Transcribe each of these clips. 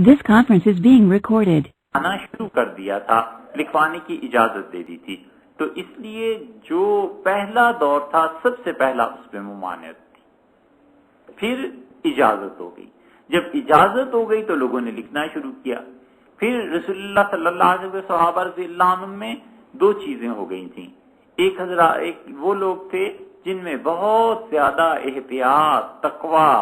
This conference is being recorded. آنا شروع کر دیا تھا، لکھوانے کی اجازت دے دی تھی، تو اس لیے جو پہلا دور تھا سب سے پہلا اس میں ممانعت تھی، پھر اجازت ہو گئی۔ جب اجازت ہو گئی تو لوگوں نے لکھنا شروع کیا۔ پھر رسول اللہ صلی اللہ علیہ وسلم صحابہ رضی اللہ عنہم میں دو چیزیں ہو گئی تھیں۔ ایک وہ لوگ تھے جن میں بہت زیادہ احتیاط، تقوی،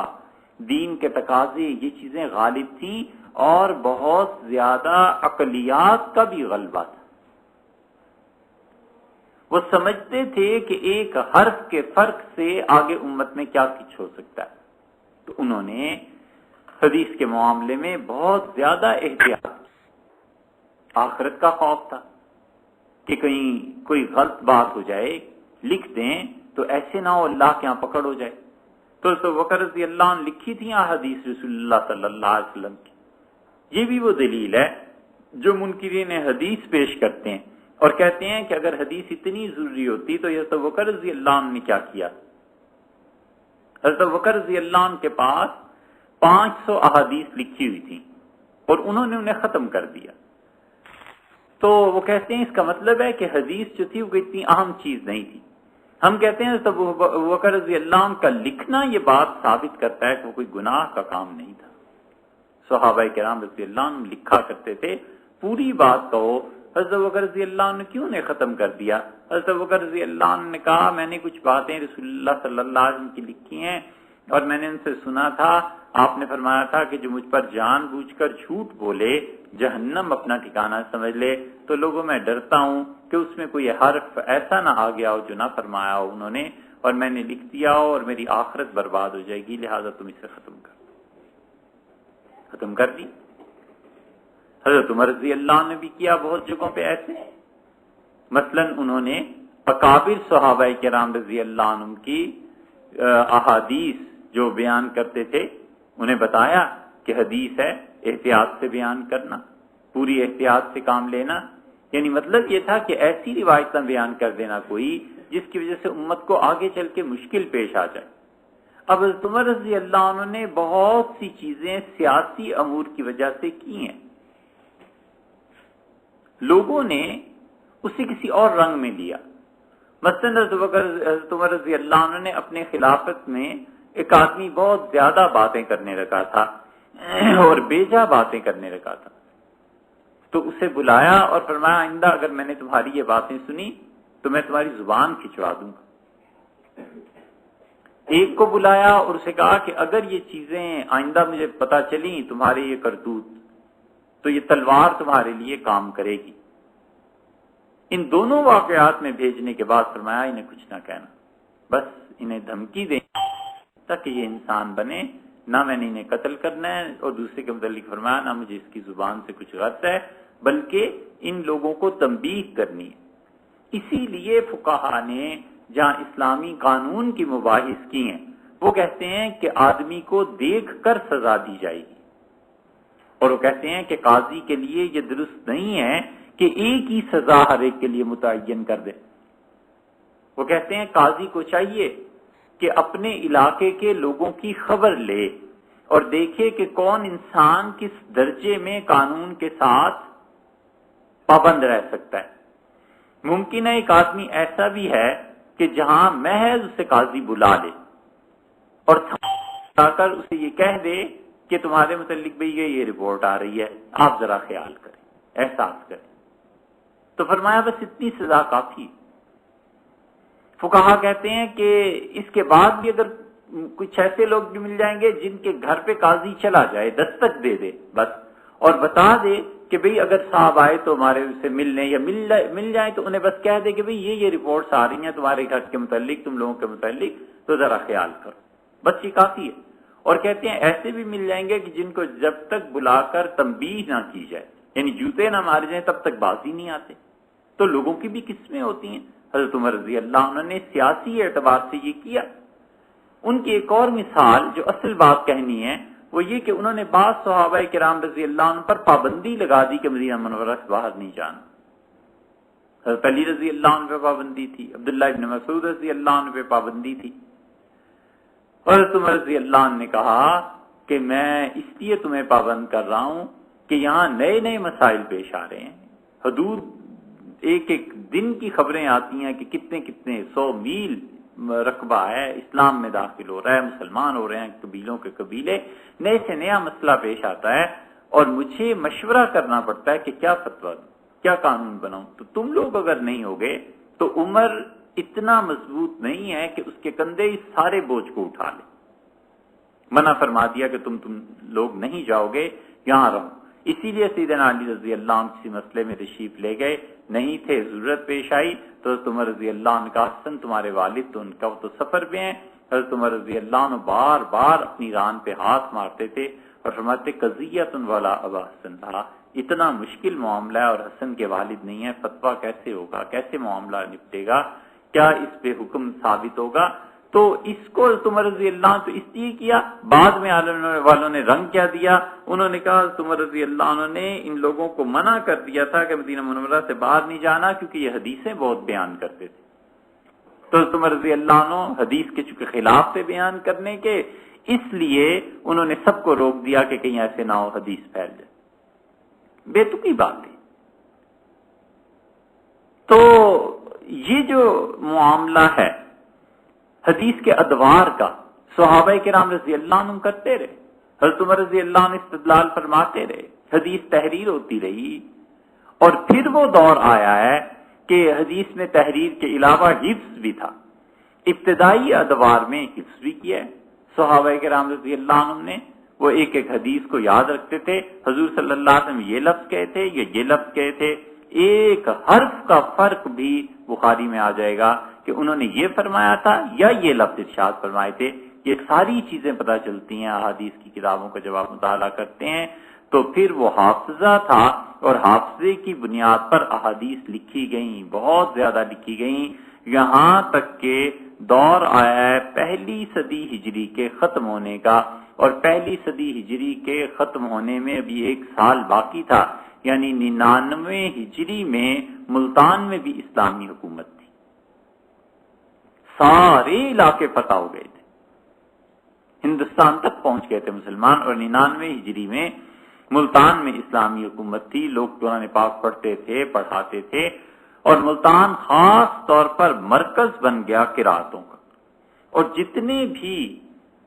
دین کے تقاضے، یہ چیزیں غالب تھیں، اور بہت زیادہ عقلیات کا بھی غلبہ تھا۔ وہ سمجھتے تھے کہ ایک حرف کے فرق سے آگے امت میں کیا کچھ ہو سکتا ہے، تو انہوں نے حدیث کے معاملے میں بہت زیادہ احتیاط، آخرت کا خوف تھا کہ کہیں کوئی غلط بات ہو جائے، لکھ دیں تو ایسے نہ ہو اللہ کے ہاں پکڑ ہو جائے۔ تو بکر رضی اللہ عنہ لکھی تھی حدیث رسول اللہ صلی اللہ علیہ وسلم کی۔ یہ بھی وہ دلیل ہے جو منکرین حدیث پیش کرتے ہیں اور کہتے ہیں کہ اگر حدیث اتنی ضروری ہوتی تو حضرت بکر رضی اللہ عنہ نے کیا کیا؟ حضرت بکر رضی اللہ عنہ کے پاس 500 احادیث لکھی ہوئی تھی اور انہوں نے انہیں ختم کر دیا۔ تو وہ کہتے ہیں اس کا مطلب ہے کہ حدیث جو تھی وہ اتنی اہم چیز نہیں تھی۔ ہم کہتے ہیں حضرت بکر رضی اللہ عنہ کا لکھنا یہ بات ثابت کرتا ہے کہ وہ کوئی گناہ کا کام نہیں تھا۔ صحابہ کرام رضی اللہ عنہ لکھا کرتے تھے، پوری بات کہو حضرت بکر رضی اللہ عنہ نے کیوں نے ختم کر دیا؟ حضرت بکر رضی اللہ عنہ نے کہا میں نے کچھ باتیں رسول اللہ صلی اللہ علیہ وسلم کی لکھی ہیں اور میں نے ان سے سنا تھا، آپ نے فرمایا تھا کہ جو مجھ پر جان بوجھ کر جھوٹ بولے جہنم اپنا ٹھکانہ سمجھ لے، تو لوگوں میں ڈرتا ہوں کہ اس میں کوئی حرف ایسا نہ آ گیا ہو جو نہ فرمایا ہو انہوں نے، اور میں نے لکھ دیا ہو اور میری آخرت برباد ہو جائے گی، لہذا تم اسے ختم کر دی۔ حضرت عمر رضی اللہ عنہ نے بھی کیا بہت جگہوں پہ ایسے، مثلا انہوں نے اکابر صحابہ کرام رضی اللہ عنہ کی احادیث جو بیان کرتے تھے انہیں بتایا کہ حدیث ہے، احتیاط سے بیان کرنا، پوری احتیاط سے کام لینا، یعنی مطلب یہ تھا کہ ایسی روایتیں بیان کر دینا کوئی جس کی وجہ سے امت کو آگے چل کے مشکل پیش آ جائے۔ اب حضرت عمر رضی اللہ عنہ نے بہت سی چیزیں سیاسی امور کی وجہ سے کی ہیں، لوگوں نے اسے کسی اور رنگ میں لیا۔ مثلا حضرت عمر رضی اللہ عنہ نے اپنے خلافت میں ایک آدمی بہت زیادہ باتیں کرنے لگا تھا اور بیجا باتیں کرنے لگا تھا، تو اسے بلایا اور فرمایا آئندہ اگر میں نے تمہاری یہ باتیں سنی تو میں تمہاری زبان کھچوا دوں گا۔ ایک کو بلایا اور اسے کہا کہ اگر یہ چیزیں آئندہ مجھے پتا چلی تمہارے یہ کرتوت تو یہ تلوار تمہارے لیے کام کرے گی۔ ان دونوں واقعات میں بھیجنے کے بعد فرمایا انہیں کچھ نہ کہنا، بس انہیں دھمکی دیں تاکہ یہ انسان بنے، نہ میں نے انہیں قتل کرنا ہے، اور دوسرے کے متعلق فرمایا نہ مجھے اس کی زبان سے کچھ غرض ہے، بلکہ ان لوگوں کو تنبیہ کرنی ہے۔ اسی لیے فقہا نے جہاں اسلامی قانون کی مباحث کی ہیں وہ کہتے ہیں کہ آدمی کو دیکھ کر سزا دی جائے گی، اور وہ کہتے ہیں کہ قاضی کے لیے یہ درست نہیں ہے کہ ایک ہی سزا ہر ایک کے لیے متعین کر دے۔ وہ کہتے ہیں قاضی کو چاہیے کہ اپنے علاقے کے لوگوں کی خبر لے اور دیکھے کہ کون انسان کس درجے میں قانون کے ساتھ پابند رہ سکتا ہے۔ ممکن ہے ایک آدمی ایسا بھی ہے کہ جہاں محض اسے قاضی بلا لے اور تھا کر اسے یہ کہہ دے کہ تمہارے متعلق بھی یہ رپورٹ آ رہی ہے، آپ ذرا خیال کریں، احساس کریں، تو فرمایا بس اتنی سزا کافی۔ فقہا کہتے ہیں کہ اس کے بعد بھی اگر کچھ ایسے لوگ بھی مل جائیں گے جن کے گھر پہ قاضی چلا جائے، دستک دے دے بس، اور بتا دے کہ بھئی اگر صاحب آئے تو ہمارے سے ملنے یا مل جائیں تو انہیں بس کہہ دے کہ بھئی یہ رپورٹس آ رہی ہیں تمہارے گھر کے متعلق، تم لوگوں کے متعلق، تو ذرا خیال کرو، بس یہ کافی ہے۔ اور کہتے ہیں ایسے بھی مل جائیں گے کہ جن کو جب تک بلا کر تنبیہ نہ کی جائے، یعنی جوتے نہ مارے جائیں، تب تک باز ہی نہیں آتے۔ تو لوگوں کی بھی قسمیں ہوتی ہیں۔ حضرت عمر رضی اللہ عنہ نے سیاسی اعتبار سے یہ کیا۔ ان کی ایک اور مثال جو اصل بات کہنی ہے وہ یہ کہ انہوں نے بعض صحابہ کرام رضی اللہ عنہ پر پابندی لگا دی کہ مدینہ منورہ سے باہر نہیں جانا۔ حضرت علی رضی اللہ عنہ پہ پابندی تھی، عبداللہ ابن مسعود رضی اللہ عنہ پہ پابندی تھی۔ حضرت عمر رضی اللہ عنہ نے کہا کہ میں اس لیے تمہیں پابند کر رہا ہوں کہ یہاں نئے نئے مسائل پیش آ رہے ہیں. حدود ایک ایک دن کی خبریں آتی ہیں کہ کتنے کتنے 100 میل رقبہ ہے اسلام میں داخل ہو رہا ہے, مسلمان ہو رہے ہیں قبیلوں کے قبیلے, نئے سے نیا مسئلہ پیش آتا ہے اور مجھے مشورہ کرنا پڑتا ہے کہ کیا فتویٰ دوں, کیا قانون بناؤں. تو تم لوگ اگر نہیں ہوگے تو عمر اتنا مضبوط نہیں ہے کہ اس کے کندھے اس سارے بوجھ کو اٹھا لے. منع فرما دیا کہ تم لوگ نہیں جاؤ گے, یہاں رہو. اسی لیے سیدنا علی رضی اللہ عنہ کسی مسئلے میں تشریف لے گئے, نہیں تھے, ضرورت پیش آئی تو حضرت عمر رضی اللہ عنہ کا حسن تمہارے والد تو ان کا تو سفر پہ ہیں, حضرت عمر رضی اللہ عنہ بار بار اپنی ران پہ ہاتھ مارتے تھے اور فرماتے قضیۃ ولا ابا حسن تھا, اتنا مشکل معاملہ ہے اور حسن کے والد نہیں ہے, فتویٰ کیسے ہوگا, کیسے معاملہ نپٹے گا, کیا اس پہ حکم ثابت ہوگا. تو اس کو عمر رضی اللہ عنہ تو اس لیے کیا. بعد میں عالم والوں نے رنگ کیا دیا, انہوں نے کہا عمر رضی اللہ عنہ نے ان لوگوں کو منع کر دیا تھا کہ مدینہ منورہ سے باہر نہیں جانا کیونکہ یہ حدیثیں بہت بیان کرتے تھے. تو عمر رضی اللہ عنہ حدیث کے چونکہ خلاف تھے بیان کرنے کے, اس لیے انہوں نے سب کو روک دیا کہ کہیں ایسے نہ ہو حدیث پھیل جائے. بے تکی بات ہے. تو یہ جو معاملہ ہے حدیث کے ادوار کا, صحابہ کرام رضی اللہ عنہ کرتے رہے, حضرت عمر رضی اللہ عنہ استدلال فرماتے رہے, حدیث تحریر ہوتی رہی. اور پھر وہ دور آیا ہے کہ حدیث میں تحریر کے علاوہ حفظ بھی تھا. ابتدائی ادوار میں حفظ بھی کیا ہے صحابہ کرام رضی اللہ عنہ نے. وہ ایک ایک حدیث کو یاد رکھتے تھے, حضور صلی اللہ علیہ وسلم یہ لفظ کہے تھے, یہ لفظ کہے تھے, ایک حرف کا فرق بھی بخاری میں آ جائے گا کہ انہوں نے یہ فرمایا تھا یا یہ لفظ ارشاد فرمائے تھے. یہ ساری چیزیں پتہ چلتی ہیں احادیث کی کتابوں کا جب آپ مطالعہ کرتے ہیں. تو پھر وہ حافظہ تھا اور حافظے کی بنیاد پر احادیث لکھی گئیں, بہت زیادہ لکھی گئیں, یہاں تک کہ دور آیا ہے پہلی صدی ہجری کے ختم ہونے کا, اور پہلی صدی ہجری کے ختم ہونے میں ابھی 1 سال باقی تھا, یعنی 99 ہجری میں ملتان میں بھی اسلامی حکومت تھی. سارے علاقے فتح ہو گئے تھے, ہندوستان تک پہنچ گئے تھے مسلمان, اور 99 ہجری میں ملتان میں اسلامی حکومت تھی. لوگ قرآن پاک پڑھتے تھے, پڑھاتے تھے, اور ملتان خاص طور پر مرکز بن گیا قراتوں کا. اور جتنے بھی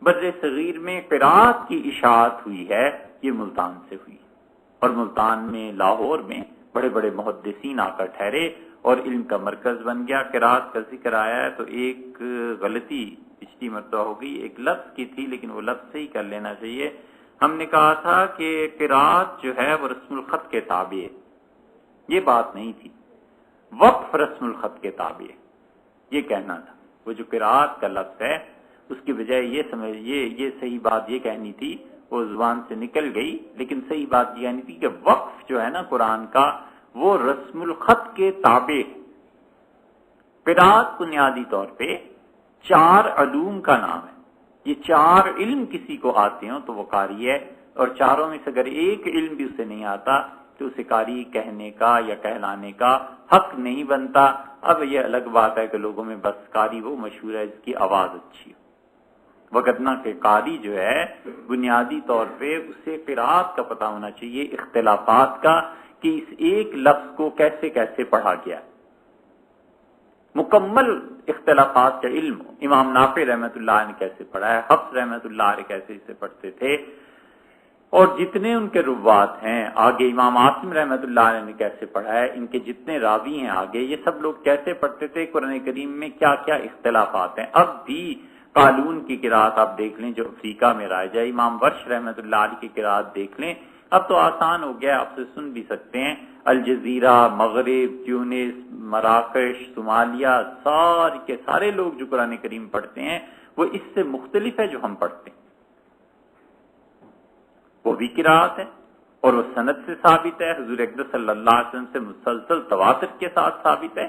بر صغیر میں قرات کی اشاعت ہوئی ہے یہ ملتان سے ہوئی, اور ملتان میں لاہور میں بڑے بڑے محدثین آ کر ٹھہرے اور علم کا مرکز بن گیا. قرات کا ذکر آیا ہے تو ایک غلطی پچھلی مرتبہ ہو گئی, ایک لفظ کی تھی لیکن وہ لفظ صحیح کر لینا چاہیے. ہم نے کہا تھا کہ قرات جو ہے وہ رسم الخط کے تابع ہے, یہ بات نہیں تھی. وقف رسم الخط کے تابع ہے یہ کہنا تھا. وہ جو قرات کا لفظ ہے اس کی بجائے یہ سمجھ یہ صحیح بات یہ کہنی تھی, وہ زبان سے نکل گئی, لیکن صحیح بات یہ کہنی تھی کہ وقف جو ہے نا قرآن کا وہ رسم الخط کے تابع ہے. قرات بنیادی طور پہ 4 علوم کا نام ہے. یہ 4 علم کسی کو آتے ہوں تو وہ قاری ہے, اور چاروں میں سے اگر ایک علم بھی اسے نہیں آتا تو اسے قاری کہنے کا یا کہلانے کا حق نہیں بنتا. اب یہ الگ بات ہے کہ لوگوں میں بس قاری وہ مشہور ہے جس کی آواز اچھی ہو, وگرنہ کہ قاری جو ہے بنیادی طور پہ اسے قرات کا پتہ ہونا چاہیے, اختلافات کا, کہ اس ایک لفظ کو کیسے کیسے پڑھا گیا, مکمل اختلافات کا علم. امام نافع رحمۃ اللہ علیہ نے کیسے پڑھا ہے, حفص رحمۃ اللہ علیہ کیسے اسے پڑھتے تھے, اور جتنے ان کے روات ہیں آگے, امام عاصم رحمۃ اللہ علیہ نے کیسے پڑھا ہے, ان کے جتنے راوی ہیں آگے, یہ سب لوگ کیسے پڑھتے تھے, قرآن کریم میں کیا کیا اختلافات ہیں. اب بھی قالون کی قرات آپ دیکھ لیں جو افریقہ میں رائج ہے, امام ورش رحمۃ اللہ علیہ کی قرات دیکھ لیں, اب تو آسان ہو گیا, آپ سے سن بھی سکتے ہیں. الجزیرہ, مغرب, تیونس, مراکش, صومالیہ, سارے کے سارے لوگ جو قرآن کریم پڑھتے ہیں وہ اس سے مختلف ہے جو ہم پڑھتے ہیں. وہ بھی قرات ہے اور وہ سند سے ثابت ہے, حضور اقدس صلی اللہ علیہ وسلم سے مسلسل تواتر کے ساتھ ثابت ہے.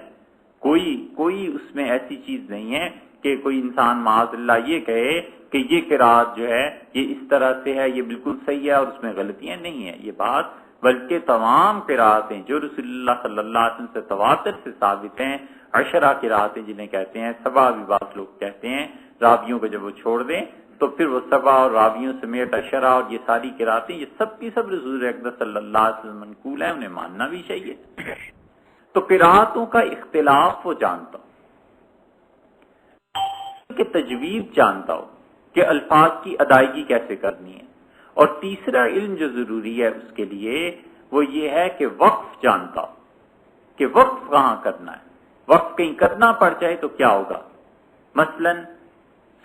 کوئی اس میں ایسی چیز نہیں ہے کہ کوئی انسان معاذ اللہ یہ کہے کہ یہ قرات جو ہے یہ اس طرح سے ہے, یہ بالکل صحیح ہے اور اس میں غلطیاں نہیں ہیں. یہ بات بلکہ تمام قراتیں جو رسول اللہ صلی اللہ علیہ وسلم سے تواتر سے ثابت ہیں, 10 قراتیں جنہیں کہتے ہیں, 7 بھی بعض لوگ کہتے ہیں, راویوں کو جب وہ چھوڑ دیں تو پھر وہ سبا اور راویوں سمیت اشرا اور یہ ساری قراتیں یہ سب کی سب رسول اقدس صلی اللہ علیہ وسلم منقول ہے، انہیں ماننا بھی چاہیے۔ تو قراتوں کا اختلاف وہ جانتا ہو کہ تجوید جانتا ہو کہ الفاظ کی ادائیگی کیسے کرنی ہے، اور تیسرا علم جو ضروری ہے اس کے لیے وہ یہ ہے کہ وقف جانتا ہو کہ وقف کہاں کرنا ہے، وقف کہیں کرنا پڑ جائے تو کیا ہوگا۔ مثلا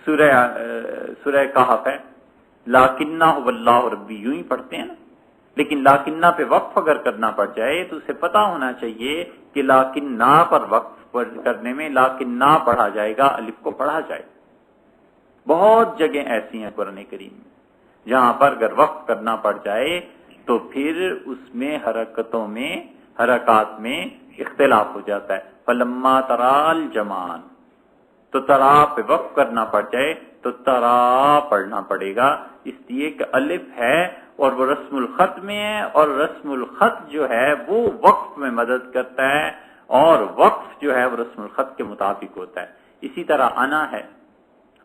سورہ کہف ہے، لاکنہ واللہ ربی یوں ہی پڑھتے ہیں نا، لیکن لاکنہ پہ وقف اگر کرنا پڑ جائے تو اسے پتا ہونا چاہیے کہ لاکنہ پر وقف کرنے میں لاکنہ پڑھا جائے گا، الف کو پڑھا جائے گا۔ بہت جگہ ایسی ہیں قرآن کریم میں جہاں پر اگر وقف کرنا پڑ جائے تو پھر اس میں حرکات میں اختلاف ہو جاتا ہے۔ فلما ترال جمان، تو ترا پہ وقف کرنا پڑ جائے تو ترا پڑھنا پڑے گا، اس لیے کہ الف ہے اور وہ رسم الخط میں ہے، اور رسم الخط جو ہے وہ وقف میں مدد کرتا ہے، اور وقف جو ہے وہ رسم الخط کے مطابق ہوتا ہے۔ اسی طرح انا ہے،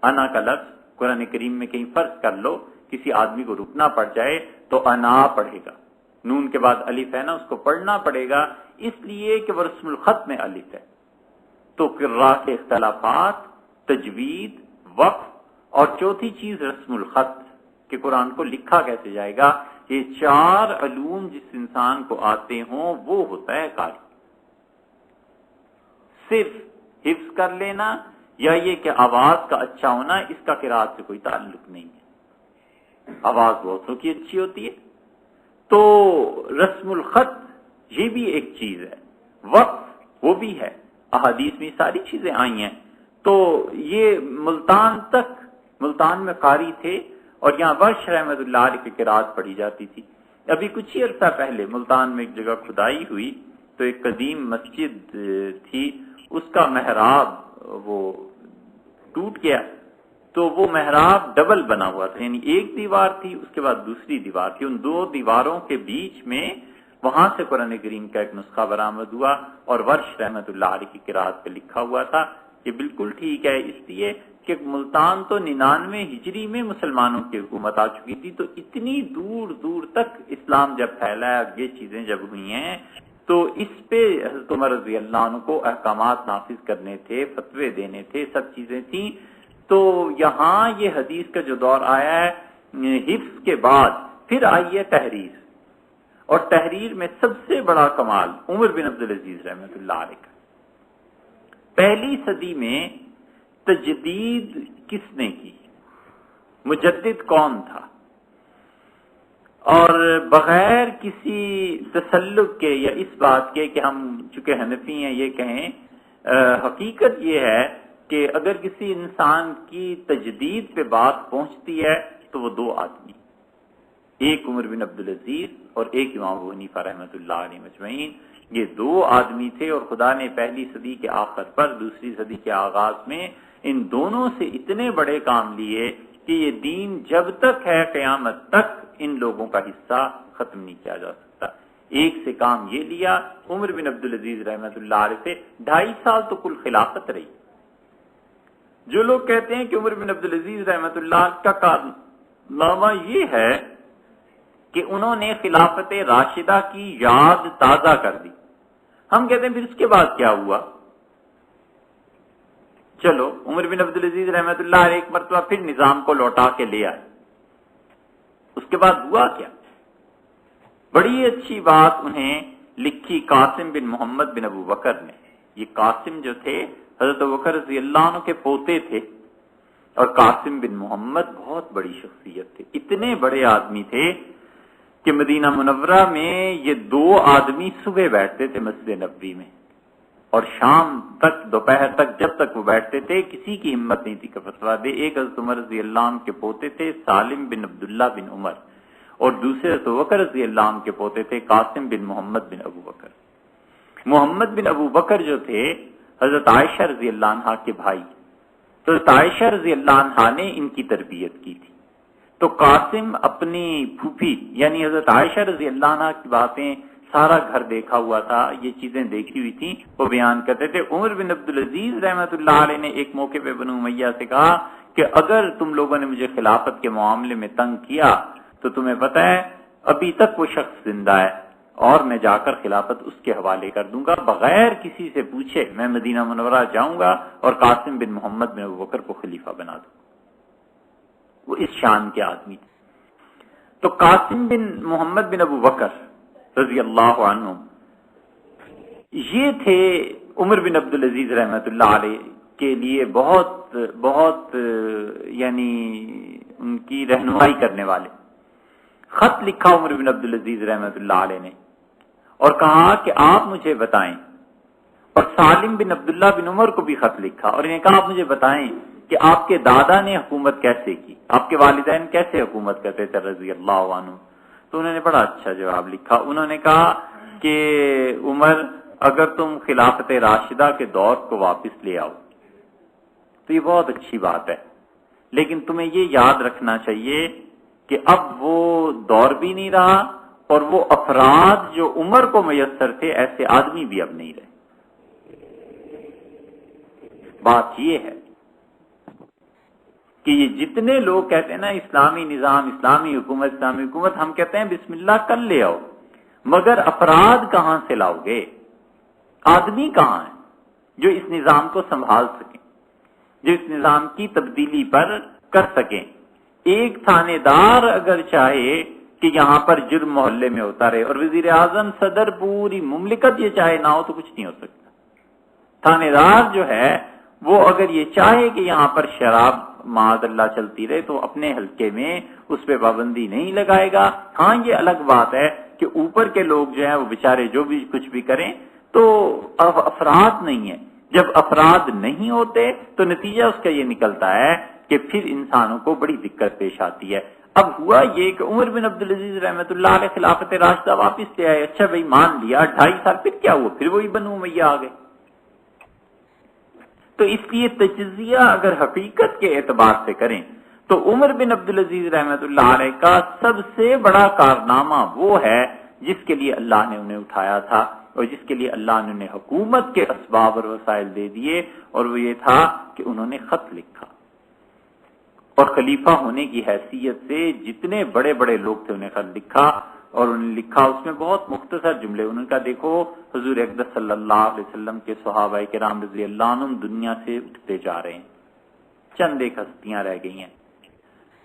انا کا لفظ قرآن کریم میں کہیں فرض کر لو کسی آدمی کو رکنا پڑ جائے تو انا پڑھے گا، نون کے بعد الف ہے نا، اس کو پڑھنا پڑے گا اس لیے کہ وہ رسم الخط میں الف ہے۔ تو قراء کے اختلافات، تجوید، وقف، اور چوتھی چیز رسم الخط کہ قرآن کو لکھا کیسے جائے گا، یہ چار علوم جس انسان کو آتے ہوں وہ ہوتا ہے قاری۔ صرف حفظ کر لینا یا یہ کہ آواز کا اچھا ہونا، اس کا قراءت سے کوئی تعلق نہیں ہے، آواز بہتوں کی اچھی ہوتی ہے۔ تو رسم الخط یہ بھی ایک چیز ہے، وقف وہ بھی ہے، احادیث میں ساری چیزیں آئی ہیں۔ تو یہ ملتان میں قاری تھے اور یہاں ورش رحمت اللہ علیہ کی قرات پڑھی جاتی تھی۔ ابھی کچھ ہی عرصہ پہلے ملتان میں ایک جگہ کھدائی ہوئی تو ایک قدیم مسجد تھی، اس کا محراب وہ ٹوٹ گیا، تو وہ محراب ڈبل بنا ہوا تھا، یعنی ایک دیوار تھی اس کے بعد دوسری دیوار تھی، ان دو دیواروں کے بیچ میں وہاں سے قرآن کریم کا ایک نسخہ برآمد ہوا اور ورش رحمت اللہ علیہ کی قرات پہ لکھا ہوا تھا۔ یہ بالکل ٹھیک ہے، اس لیے کہ ملتان تو 99 ہجری میں مسلمانوں کی حکومت آ چکی تھی، تو اتنی دور دور تک اسلام جب پھیلا ہے، یہ چیزیں جب ہوئی ہیں تو اس پہ حضرت عمر رضی اللہ عنہ کو احکامات نافذ کرنے تھے، فتوے دینے تھے، سب چیزیں تھیں۔ تو یہاں یہ حدیث کا جو دور آیا ہے حفظ کے بعد، پھر آئی ہے تحریر، اور تحریر میں سب سے بڑا کمال عمر بن عبدالعزیز رحمۃ اللہ علیہ کا۔ پہلی صدی میں تجدید کس نے کی، مجدد کون تھا، اور بغیر کسی تسلق کے یا اس بات کے کہ ہم چونکہ حنفی ہیں یہ کہیں، حقیقت یہ ہے کہ اگر کسی انسان کی تجدید پہ بات پہنچتی ہے تو وہ دو آدمی، ایک عمر بن عبدالعزیز اور ایک امام ابو حنیفہ رحمۃ اللہ علیہ مجمعین، یہ دو آدمی تھے، اور خدا نے پہلی صدی کے آخر پر دوسری صدی کے آغاز میں ان دونوں سے اتنے بڑے کام لیے کہ یہ دین جب تک ہے قیامت تک ان لوگوں کا حصہ ختم نہیں کیا جا سکتا۔ ایک سے کام یہ لیا، عمر بن عبدالعزیز رحمۃ اللہ علیہ سے 2.5 سال تو کل خلافت رہی۔ جو لوگ کہتے ہیں کہ عمر بن عبدالعزیز رحمۃ اللہ کا کارنامہ یہ ہے کہ انہوں نے خلافت راشدہ کی یاد تازہ کر دی، ہم کہتے ہیں پھر اس کے بعد کیا ہوا؟ چلو عمر بن عبدالعزیز رحمۃ اللہ علیہ ایک مرتبہ پھر نظام کو لوٹا کے لے آئے، اس کے بعد ہوا کیا؟ بڑی اچھی بات انہیں لکھی قاسم بن محمد بن ابو بکر نے۔ یہ قاسم جو تھے حضرت ابو بکر رضی اللہ عنہ کے پوتے تھے، اور قاسم بن محمد بہت بڑی شخصیت تھے، اتنے بڑے آدمی تھے کہ مدینہ منورہ میں یہ دو آدمی صبح بیٹھتے تھے مسجد نبوی میں، اور شام تک دوپہر تک جب تک وہ بیٹھتے تھے کسی کی ہمت نہیں تھی کہ فتویٰ دے۔ ایک حضرت عمر رضی اللہ عنہ کے پوتے تھے سالم بن عبداللہ بن عمر، اور دوسرے حضرت بکر رضی اللہ عنہ کے پوتے تھے قاسم بن محمد بن ابو بکر۔ محمد بن ابو بکر جو تھے حضرت عائشہ رضی اللہ عنہ کے بھائی، تو حضرت عائشہ رضی اللہ عنہ نے ان کی تربیت کی تھی۔ تو قاسم اپنی پھوپھی یعنی حضرت عائشہ رضی اللہ عنہ کی باتیں، سارا گھر دیکھا ہوا تھا، یہ چیزیں دیکھی ہوئی تھیں، وہ بیان کرتے تھے۔ عمر بن عبدالعزیز رحمۃ اللہ علیہ نے ایک موقع پہ بنو امیہ سے کہا کہ اگر تم لوگوں نے مجھے خلافت کے معاملے میں تنگ کیا تو تمہیں پتہ ہے ابھی تک وہ شخص زندہ ہے اور میں جا کر خلافت اس کے حوالے کر دوں گا بغیر کسی سے پوچھے. میں مدینہ منورہ جاؤں گا اور قاسم بن محمد بن ابوبکر کو خلیفہ بنا دوں. وہ اس شان کے آدمی تھے. تو قاسم بن محمد بن ابوبکر رضی اللہ عنہ یہ تھے عمر بن عبدالعزیز رحمۃ اللہ علیہ کے لیے بہت بہت یعنی ان کی رہنمائی کرنے والے. خط لکھا عمر بن عبدالعزیز رحمۃ اللہ علیہ نے اور کہا کہ آپ مجھے بتائیں, اور سالم بن عبداللہ بن عمر کو بھی خط لکھا اور انہیں کہا آپ مجھے بتائیں کہ آپ کے دادا نے حکومت کیسے کی, آپ کے والدین کیسے حکومت کرتے تھے رضی اللہ عنہ. تو انہوں نے بڑا اچھا جواب لکھا. انہوں نے کہا کہ عمر اگر تم خلافت راشدہ کے دور کو واپس لے آؤ تو یہ بہت اچھی بات ہے, لیکن تمہیں یہ یاد رکھنا چاہیے کہ اب وہ دور بھی نہیں رہا اور وہ افراد جو عمر کو میسر تھے ایسے آدمی بھی اب نہیں رہے. بات یہ ہے کہ یہ جتنے لوگ کہتے ہیں نا اسلامی نظام, اسلامی حکومت, ہم کہتے ہیں بسم اللہ کل لے آؤ, مگر افراد کہاں سے لاؤ گے؟ آدمی کہاں ہیں جو اس نظام کو سنبھال سکیں, جو اس نظام کی تبدیلی پر کر سکیں؟ ایک تھانے دار اگر چاہے کہ یہاں پر جرم محلے میں ہوتا رہے اور وزیر اعظم صدر پوری مملکت یہ چاہے نہ ہو تو کچھ نہیں ہو سکتا. تھانے دار جو ہے وہ اگر یہ چاہے کہ یہاں پر شراب معاذ اللہ چلتی رہے تو اپنے حلقے میں اس پہ پابندی نہیں لگائے گا. ہاں یہ الگ بات ہے کہ اوپر کے لوگ جو ہیں وہ بیچارے جو بھی کچھ بھی کریں تو افراد نہیں ہے. جب افراد نہیں ہوتے تو نتیجہ اس کا یہ نکلتا ہے کہ پھر انسانوں کو بڑی دقت پیش آتی ہے. اب ہوا یہ کہ عمر بن عبدالعزیز رحمۃ اللہ علیہ خلافت راشدہ واپس لے آئے. اچھا بھائی مان لیا, 2.5 سال پھر کیا ہوا؟ پھر وہی بنو امیہ آ گئے. تو اس لیے تجزیہ اگر حقیقت کے اعتبار سے کریں تو عمر بن عبدالعزیز رحمۃ اللہ علیہ کا سب سے بڑا کارنامہ وہ ہے جس کے لیے اللہ نے انہیں اٹھایا تھا اور جس کے لیے اللہ نے انہیں حکومت کے اسباب اور وسائل دے دیے, اور وہ یہ تھا کہ انہوں نے خط لکھا اور خلیفہ ہونے کی حیثیت سے جتنے بڑے بڑے لوگ تھے انہیں خط لکھا, اور انہوں نے لکھا اس میں بہت مختصر جملے. انہوں نے کہا دیکھو حضور اقدس صلی اللہ علیہ وسلم کے صحابہ کرام رضی اللہ عنہم دنیا سے اٹھتے جا رہے ہیں, چند ایک ہستیاں رہ گئی ہیں,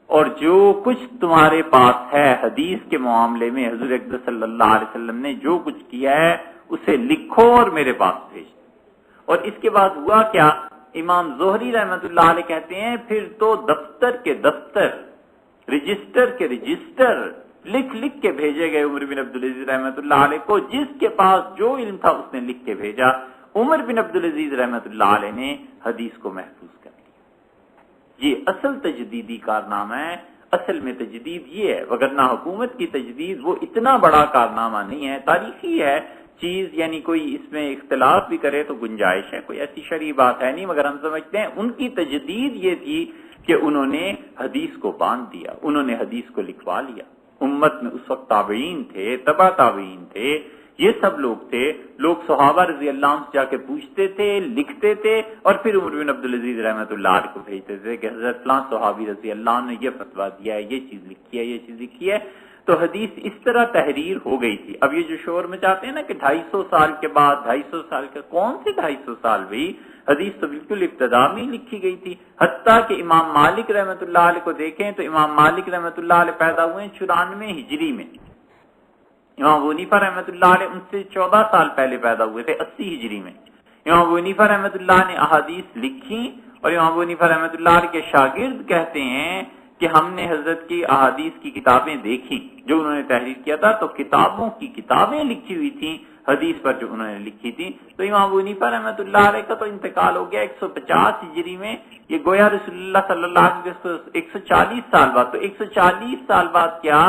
اور جو کچھ تمہارے پاس ہے حدیث کے معاملے میں حضور اقدس صلی اللہ علیہ وسلم نے جو کچھ کیا ہے اسے لکھو اور میرے پاس بھیج. اور اس کے بعد ہوا کیا؟ امام زہری رحمت اللہ علیہ کہتے ہیں پھر تو دفتر کے دفتر, رجسٹر کے رجسٹر لکھ لکھ کے بھیجے گئے عمر بن عبدالعزیز رحمت اللہ علیہ کو. جس کے پاس جو علم تھا اس نے لکھ کے بھیجا. عمر بن عبدالعزیز رحمت اللہ علیہ نے حدیث کو محفوظ کر لیا. یہ اصل تجدیدی کارنامہ ہے. اصل میں تجدید یہ ہے, وگرنہ حکومت کی تجدید وہ اتنا بڑا کارنامہ نہیں ہے, تاریخی ہے چیز, یعنی کوئی اس میں اختلاف بھی کرے تو گنجائش ہے, کوئی ایسی شرعی بات ہے نہیں. مگر ہم سمجھتے ہیں ان کی تجدید یہ تھی کہ انہوں نے حدیث کو باندھ دیا, انہوں نے حدیث کو لکھوا لیا. امت میں اس وقت تابعین تھے, تبع تابعین تھے, یہ سب لوگ تھے. لوگ صحابہ رضی اللہ عنہ سے جا کے پوچھتے تھے, لکھتے تھے, اور پھر عمر بن عبدالعزیز رحمۃ اللہ علیہ کو بھیجتے تھے کہ حضرت فلاں صحابی رضی اللہ عنہ نے یہ فتویٰ دیا ہے, یہ چیز لکھی ہے, یہ چیز لکھی ہے. تو حدیث اس طرح تحریر ہو گئی تھی. اب یہ جو شور میں چاہتے ہیں نا کہ 250 سال کے بعد, 250 سال کے, کون سے 250 سال بھائی؟ حدیث تو بالکل ابتدا میں ہی لکھی گئی تھی. حتیٰ کہ امام مالک رحمت اللہ علیہ کو دیکھیں تو امام مالک رحمت اللہ علیہ پیدا ہوئے 94 ہجری میں. امام ابو حنیفہ رحمت اللہ علیہ ان سے 14 سال پہلے پیدا ہوئے تھے, 80 ہجری میں. امام ابو حنیفہ رحمت اللہ نے احادیث لکھی, اور امام ابو حنیفہ رحمت اللہ علیہ کے شاگرد کہتے ہیں کہ ہم نے حضرت کی احادیث کی کتابیں دیکھی جو انہوں نے تحریر کیا تھا, تو کتابوں کی کتابیں لکھی ہوئی تھیں حدیث پر جو انہوں نے لکھی تھی. تو امام ابو حنیفہ رحمۃ اللہ علیہ کا تو انتقال ہو گیا 150 ہجری میں. یہ گویا رسول اللہ صلی اللہ علیہ وسلم 140 سال بعد. تو 140 سال بعد کیا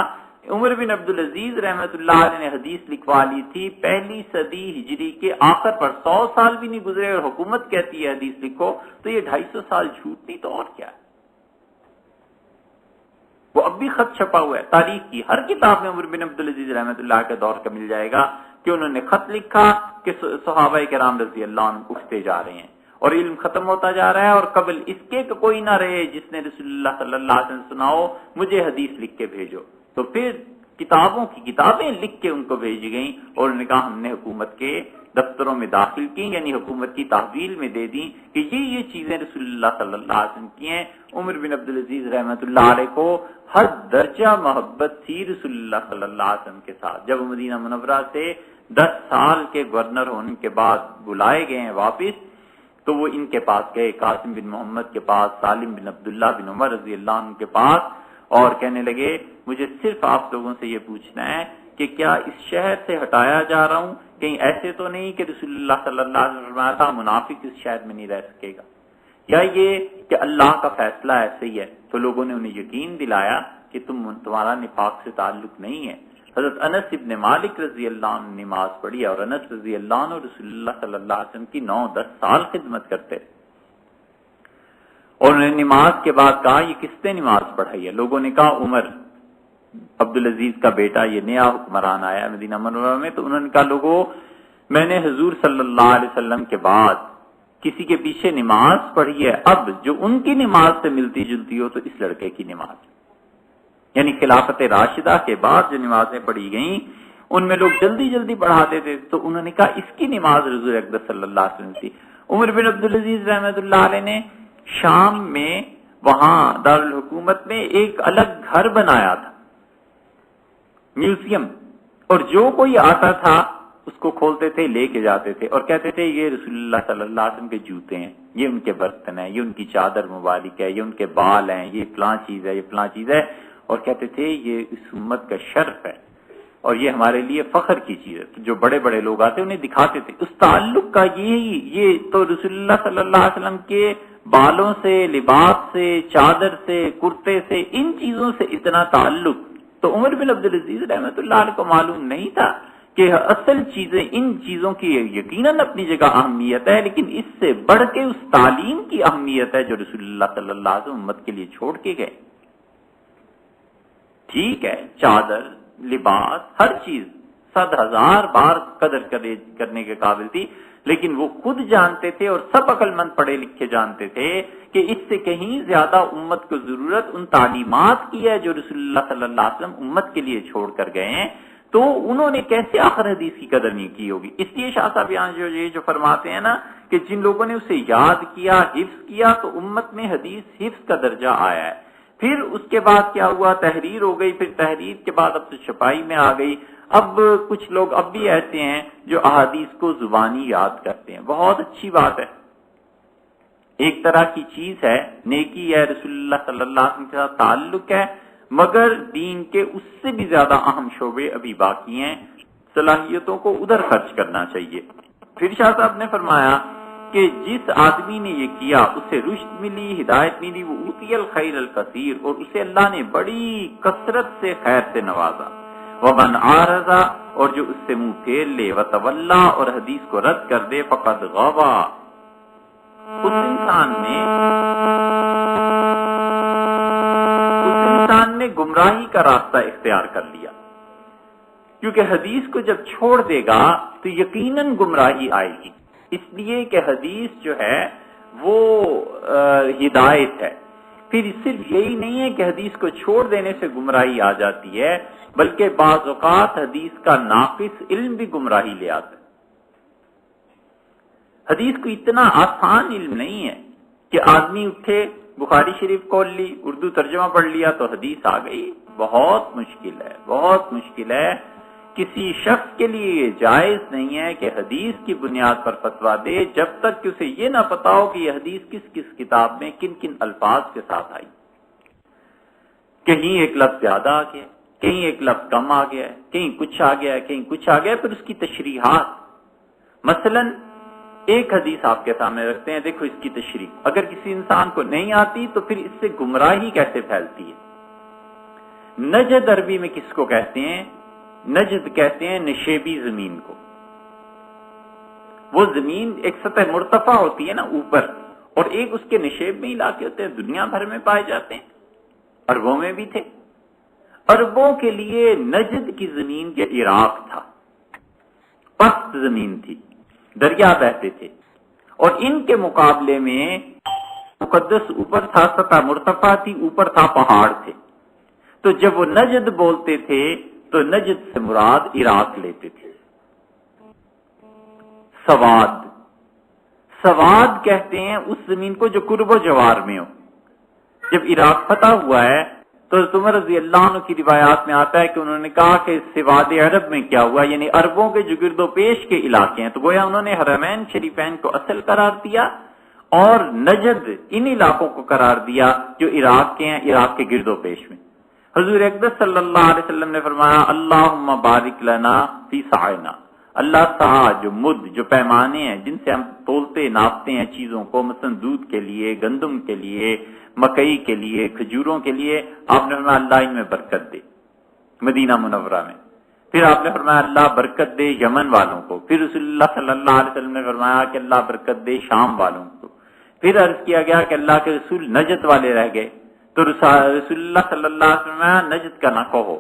عمر بن عبدالعزیز رحمت اللہ علیہ نے حدیث لکھوا لی تھی پہلی صدی ہجری کے آخر پر. 100 سال بھی نہیں گزرے اور حکومت کہتی ہے حدیث لکھو, تو یہ 250 سال جھوٹ نہیں تو اور کیا ہے. وہ اب بھی خط چھپا ہوا ہے, تاریخ کی ہر کتاب میں عمر بن عبدالعزیز رحمت اللہ کے دور کا مل جائے گا کہ انہوں نے خط لکھا کہ صحابہ کرام رضی اللہ عنہ اٹھتے جا رہے ہیں, اور علم ختم ہوتا جا رہا ہے، اور قبل اس کے کہ کوئی نہ رہے جس نے رسول اللہ صلی اللہ علیہ وسلم سناؤ مجھے حدیث لکھ کے بھیجو. تو پھر کتابوں کی کتابیں لکھ کے ان کو بھیجی گئیں، اور انہوں نے کہا ہم نے حکومت کے دفتروں میں داخل کی، یعنی حکومت کی تحویل میں دے دی کہ یہ چیزیں رسول اللہ صلی اللہ علیہ وسلم کی ہیں. عمر بن عبدالعزیز رحمۃ اللہ علیہ کو ہر درجہ محبت تھی رسول اللہ صلی اللہ علیہ وسلم کے ساتھ. جب مدینہ منورہ سے 10 سال کے گورنر ہونے کے بعد بلائے گئے ہیں واپس، تو وہ ان کے پاس گئے، قاسم بن محمد کے پاس، سالم بن عبداللہ بن عمر رضی اللہ عنہ کے پاس، اور کہنے لگے مجھے صرف آپ لوگوں سے یہ پوچھنا ہے کہ کیا اس شہر سے ہٹایا جا رہا ہوں، کہیں ایسے تو نہیں کہ رسول اللہ صلی اللہ علیہ وسلم فرمایا تھا منافق اس شہر میں نہیں رہ سکے گا، یا یہ کہ اللہ کا فیصلہ ایسے ہی ہے. تو لوگوں نے انہیں یقین دلایا کہ تمہارا نفاق سے تعلق نہیں ہے. حضرت انس ابن مالک رضی اللہ عنہ نماز پڑھی، اور انس رضی اللہ عنہ رسول اللہ صلی اللہ علیہ وسلم کی 9-10 سال خدمت کرتے تھے. اور انہوں نے نماز کے بعد کہا یہ کس نے نماز پڑھائی ہے؟ لوگوں نے کہا عمر عبدالعزیز کا بیٹا، یہ نیا حکمران آیا مدینہ منورہ میں. تو انہوں نے کہا لوگوں میں نے حضور صلی اللہ علیہ وسلم کے بعد کسی کے پیچھے نماز پڑھی ہے، اب جو ان کی نماز سے ملتی جلتی ہو تو اس لڑکے کی نماز، یعنی خلافت راشدہ کے بعد جو نمازیں پڑھی گئیں ان میں لوگ جلدی جلدی پڑھاتے تھے. تو انہوں نے کہا اس کی نماز حضور اقدس صلی اللہ علیہ وسلم تھی. عمر بن عبدالعزیز رحمۃ اللہ علیہ نے شام میں وہاں دارالحکومت میں ایک الگ گھر بنایا تھا، میوزیم، اور جو کوئی آتا تھا اس کو کھولتے تھے، لے کے جاتے تھے، اور کہتے تھے یہ رسول اللہ صلی اللہ علیہ وسلم کے جوتے ہیں، یہ ان کے برتن ہیں، یہ ان کی چادر مبارک ہے، یہ ان کے بال ہیں، یہ فلاں چیز ہے، یہ فلاں چیز ہے، اور کہتے تھے یہ اس امت کا شرف ہے اور یہ ہمارے لیے فخر کی چیز ہے. جو بڑے بڑے لوگ آتے انہیں دکھاتے تھے. اس تعلق کا یہ تو رسول اللہ صلی اللہ علیہ وسلم کے بالوں سے، لباس سے، چادر سے، کرتے سے، ان چیزوں سے اتنا تعلق تو عمر بن عبدالعزیز رحمۃ اللہ علیہ کو معلوم نہیں تھا کہ اصل چیزیں ان چیزوں کی یقیناً اپنی جگہ اہمیت ہے، لیکن اس سے بڑھ کے اس تعلیم کی اہمیت ہے جو رسول اللہ صلی اللہ علیہ وسلم امت کے لیے چھوڑ کے گئے. ٹھیک ہے، چادر، لباس، ہر چیز 100,000 بار قدر کرنے کے قابل تھی، لیکن وہ خود جانتے تھے اور سب عقل مند پڑھے لکھے جانتے تھے کہ اس سے کہیں زیادہ امت کو ضرورت ان تعلیمات کی ہے جو رسول اللہ صلی اللہ علیہ وسلم امت کے لیے چھوڑ کر گئے ہیں. تو انہوں نے کیسے آخر حدیث کی قدر نہیں کی ہوگی؟ اس لیے شاہ صاحب یہاں جو فرماتے ہیں نا کہ جن لوگوں نے اسے یاد کیا، حفظ کیا، تو امت میں حدیث حفظ کا درجہ آیا ہے. پھر اس کے بعد کیا ہوا؟ تحریر ہو گئی، پھر تحریر کے بعد اب تو چھپائی میں آ گئی. اب کچھ لوگ اب بھی ایسے ہیں جو احادیث کو زبانی یاد کرتے ہیں. بہت اچھی بات ہے، ایک طرح کی چیز ہے، نیکی ہے، رسول اللہ صلی اللہ علیہ وسلم کے ساتھ تعلق ہے، مگر دین کے اس سے بھی زیادہ اہم شعبے ابھی باقی ہیں. صلاحیتوں کو ادھر خرچ کرنا چاہیے. پھر شاہ صاحب نے فرمایا کہ جس آدمی نے یہ کیا اسے رشد ملی، ہدایت ملی، وہ اوتی الخیر الکثیر، اور اسے اللہ نے بڑی کثرت سے خیر سے نوازا. ومن اعرض، اور جو اس سے منہ پھیر لے، وتولا، اور حدیث کو رد کر دے، فقد غوا، اس انسان نے گمراہی کا راستہ اختیار کر لیا. کیونکہ حدیث کو جب چھوڑ دے گا تو یقیناً گمراہی آئے گی. اس لیے کہ حدیث جو ہے وہ ہدایت ہے. پھر صرف یہی نہیں ہے کہ حدیث کو چھوڑ دینے سے گمراہی آ جاتی ہے، بلکہ بعض اوقات حدیث کا ناقص علم بھی گمراہی لے آتا ہے. حدیث کو اتنا آسان علم نہیں ہے کہ آدمی اٹھے بخاری شریف کھول لی، اردو ترجمہ پڑھ لیا تو حدیث آ گئی. بہت مشکل ہے، بہت مشکل ہے. کسی شخص کے لیے یہ جائز نہیں ہے کہ حدیث کی بنیاد پر فتویٰ دے جب تک کہ اسے یہ نہ پتا ہو کہ یہ حدیث کس کس کتاب میں کن کن الفاظ کے ساتھ آئی. کہیں ایک لفظ زیادہ آ گیا، کہیں ایک لفظ کم آ گیا ہے، کہیں کچھ آ گیا ہے، کہیں کچھ آ گیا ہے. پھر اس کی تشریحات، مثلا ایک حدیث آپ کے سامنے رکھتے ہیں، دیکھو اس کی تشریح. اگر کسی انسان کو نہیں آتی تو پھر اس سے گمراہی کیسے پھیلتی ہے. نجد عربی میں کس کو کہتے ہیں؟ نجد کہتے ہیں نشیبی زمین کو. وہ زمین ایک سطح مرتفع ہوتی ہے نا اوپر، اور ایک اس کے نشیب میں علاقے ہوتے ہیں، دنیا بھر میں پائے جاتے ہیں، عربوں میں بھی تھے. عربوں کے لیے نجد کی زمین کے عراق تھا، پست زمین تھی، دریا بہتے تھے، اور ان کے مقابلے میں مقدس اوپر تھا، سطح مرتفع تھی، اوپر تھا پہاڑ تھے. تو جب وہ نجد بولتے تھے تو نجد سے مراد عراق لیتے تھے. سواد کہتے ہیں اس زمین کو جو قرب و جوار میں ہو. جب عراق فتح ہوا ہے تو عمر رضی اللہ عنہ کی روایات میں آتا ہے کہ انہوں نے کہا کہ سواد عرب میں کیا ہوا، یعنی عربوں کے جو گرد و پیش کے علاقے ہیں. تو گویا انہوں نے حرمین شریفین کو اصل قرار دیا اور نجد ان علاقوں کو قرار دیا جو عراق کے ہیں، عراق کے گرد و پیش میں. حضور اقدس صلی اللہ علیہ وسلم نے فرمایا اللہم بارک لنا فی سعینا، اللہ تعالی جو مد، جو پیمانے ہیں جن سے ہم تولتے ناپتے ہیں چیزوں کو، مثلا دودھ کے لیے، گندم کے لیے، مکئی کے لیے، کھجوروں کے لیے، آپ نے فرمایا اللہ ان میں برکت دے مدینہ منورہ میں. پھر آپ نے فرمایا اللہ برکت دے یمن والوں کو. پھر رسول اللہ صلی اللہ علیہ وسلم نے فرمایا کہ اللہ برکت دے شام والوں کو. پھر عرض کیا گیا کہ اللہ کے رسول نجد والے رہ گئے تو رسول اللہ صلی اللہ علیہ وسلم نے نجد کا نہ کہو،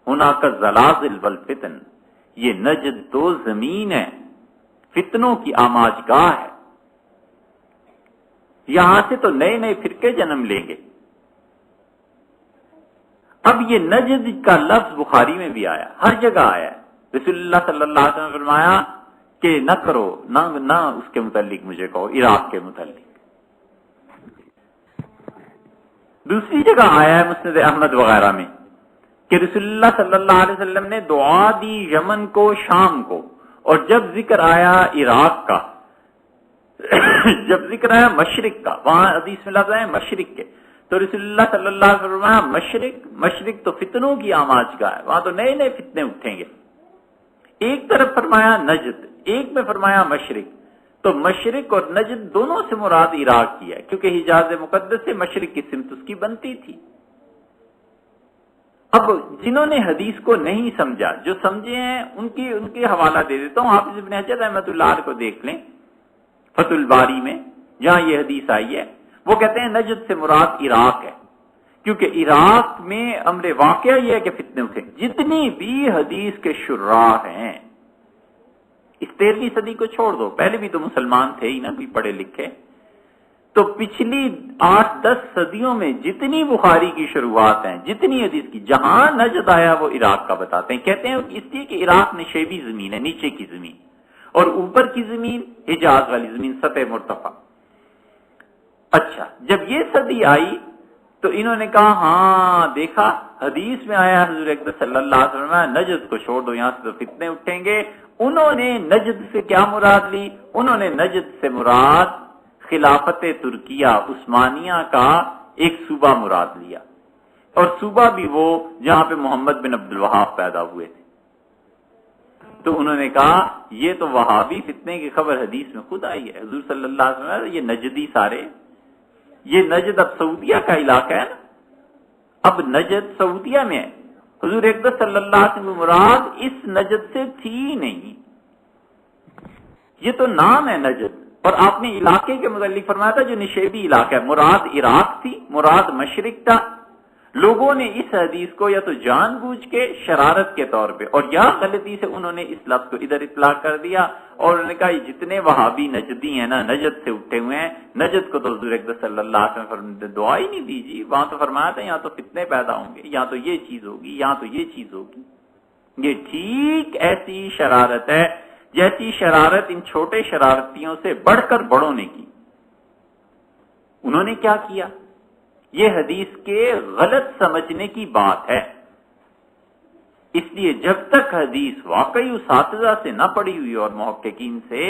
ہناک الزلازل والفتن، یہ نجد تو زمین ہے، فتنوں کی آماج گاہ ہے، یہاں سے تو نئے نئے فرقے جنم لیں گے. اب یہ نجد کا لفظ بخاری میں بھی آیا، ہر جگہ آیا ہے. رسول اللہ صلی اللہ علیہ وسلم نے فرمایا کہ نہ کرو، نہ اس کے متعلق مجھے کہو، عراق کے متعلق. دوسری جگہ آیا ہے مسند احمد وغیرہ میں کہ رسول اللہ صلی اللہ علیہ وسلم نے دعا دی یمن کو، شام کو، اور جب ذکر آیا عراق کا، جب ذکر آیا مشرق کا، وہاں حدیث میں لفظ ہے مشرق کے، تو رسول اللہ صلی اللہ علیہ وسلم فرمایا مشرق تو فتنوں کی آماج کا ہے، وہاں تو نئے نئے فتنے اٹھیں گے. ایک طرف فرمایا نجد، ایک میں فرمایا مشرق. تو مشرق اور نجد دونوں سے مراد عراق کی ہے، کیونکہ حجاز مقدس سے مشرق کی سمت اس کی بنتی تھی. اب جنہوں نے حدیث کو نہیں سمجھا، جو سمجھے ہیں ان کے حوالہ دے دیتا ہوں. حافظ ابن حجر رحمۃ اللہ علیہ کو دیکھ لیں فتح الباری میں، جہاں یہ حدیث آئی ہے، وہ کہتے ہیں نجد سے مراد عراق ہے، کیونکہ عراق میں امر واقعہ یہ ہے کہ فتنے اٹھے. جتنی بھی حدیث کے شراح ہیں، اس 13ویں صدی کو چھوڑ دو، پہلے بھی تو مسلمان تھے ہی نا، بھی پڑھے لکھے، تو پچھلی 8-10 صدیوں میں جتنی بخاری کی شروعات ہیں، جتنی حدیث کی، جہاں نجد آیا وہ عراق کا بتاتے ہیں. کہتے ہیں اس لیے کہ عراق نشیبی زمین ہے، نیچے کی زمین، اور اوپر کی زمین حجاز والی زمین، سطح مرتفع. اچھا، جب یہ صدی آئی تو انہوں نے کہا ہاں دیکھا حدیث میں آیا حضور اکرم صلی اللہ علیہ وسلم نجد کو چھوڑ دو، یہاں سے تو فتنے اٹھیں گے. انہوں نے نجد سے کیا مراد لی؟ انہوں نے نجد سے مراد خلافت ترکیہ عثمانیہ کا ایک صوبہ مراد لیا، اور صوبہ بھی وہ جہاں پہ محمد بن عبد الوہاب پیدا ہوئے تھے. تو انہوں نے کہا یہ تو وہابی فتنے کی خبر حدیث میں خود آئی ہے. حضور صلی اللہ علیہ وسلم یہ نجدی سارے، یہ نجد اب سعودیہ کا علاقہ ہے نا، اب نجد سعودیہ میں ہے. حضور اکرم صلی اللہ علیہ وسلم مراد اس نجد سے تھی نہیں، یہ تو نام ہے نجد. اور آپ نے علاقے کے متعلق فرمایا تھا جو نشیبی علاقہ ہے، مراد عراق تھی، مراد مشرق تھا. لوگوں نے اس حدیث کو یا تو جان بوجھ کے شرارت کے طور پہ اور یا غلطی سے انہوں نے اس لفظ کو ادھر اطلاق کر دیا، اور انہوں نے کہا یہ جتنے وہابی نجدی ہیں نا، نجد سے اٹھے ہوئے ہیں، نجد کو تو حضور اکرم صلی اللہ علیہ وسلم دعا ہی نہیں دیجیے، وہاں تو فرمایا تھا یہاں تو فتنے پیدا ہوں گے، یہاں تو یہ چیز ہوگی، یہاں تو یہ چیز ہوگی. یہ ٹھیک ایسی شرارت ہے جیسی شرارت ان چھوٹے شرارتیوں سے بڑھ کر بڑوں نے کی. انہوں نے کیا کیا؟ یہ حدیث کے غلط سمجھنے کی بات ہے. اس لیے جب تک حدیث واقعی اساتذہ سے نہ پڑھی ہوئی اور محققین سے،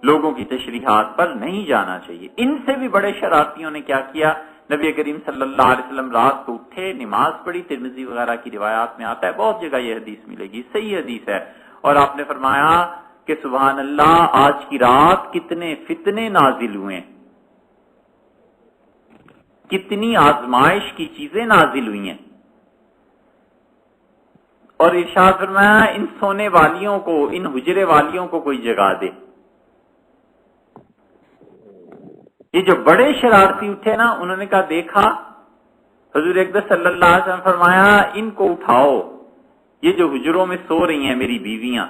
لوگوں کی تشریحات پر نہیں جانا چاہیے. ان سے بھی بڑے شرارتیوں نے کیا کیا؟ نبی کریم صلی اللہ علیہ وسلم رات کو اٹھے، نماز پڑھی، ترمذی وغیرہ کی روایات میں آتا ہے، بہت جگہ یہ حدیث ملے گی، صحیح حدیث ہے. اور آپ نے فرمایا کہ سبحان اللہ آج کی رات کتنے فتنے نازل ہوئے، کتنی آزمائش کی چیزیں نازل ہوئی ہیں. اور ارشاد فرمایا ان سونے والیوں کو، ان حجرے والیوں کو کوئی جگا دے. یہ جو بڑے شرارتی اٹھے نا، انہوں نے کہا دیکھا حضور اکرم صلی اللہ علیہ وسلم فرمایا ان کو اٹھاؤ، یہ جو حجروں میں سو رہی ہیں میری بیویاں،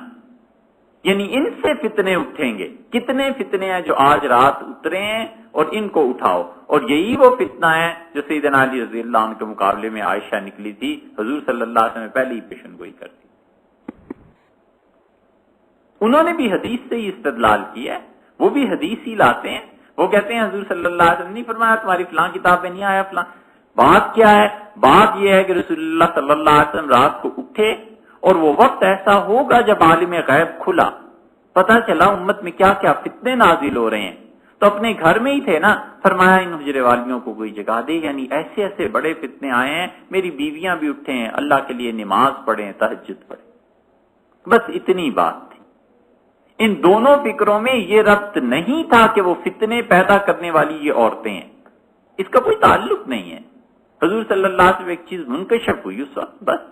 یعنی ان سے فتنے اٹھیں گے. کتنے فتنے ہیں جو آج رات اترے ہیں اور ان کو اٹھاؤ. اور یہی وہ فتنہ ہے جو سیدنا علی رضی اللہ عنہ کے مقابلے میں عائشہ نکلی تھی, حضور صلی اللہ علیہ وسلم نے پہلے ہی پیشن گوئی کر دی. انہوں نے بھی حدیث سے ہی استدلال کیا ہے, وہ بھی حدیث ہی لاتے ہیں. وہ کہتے ہیں حضور صلی اللہ علیہ وسلم نہیں فرمایا تمہاری فلاں کتاب میں نہیں آیا فلاں. بات کیا ہے؟ بات یہ ہے کہ رسول اللہ صلی اللہ علیہ وسلم رات کو اٹھے اور وہ وقت ایسا ہوگا جب عالم غیب کھلا, پتا چلا امت میں کیا کیا فتنے نازل ہو رہے ہیں. تو اپنے گھر میں ہی تھے نا, فرمایا ان حجرے والیوں کو کوئی جگا دے. یعنی ایسے ایسے بڑے فتنے آئے ہیں, میری بیویاں بھی اٹھے ہیں, اللہ کے لیے نماز پڑھیں, تہجد پڑھیں. بس اتنی بات تھی. ان دونوں فکروں میں یہ ربط نہیں تھا کہ وہ فتنے پیدا کرنے والی یہ عورتیں ہیں, اس کا کوئی تعلق نہیں ہے. حضور صلی اللہ علیہ وسلم ایک چیز منکشف ہوئی اس وقت, بس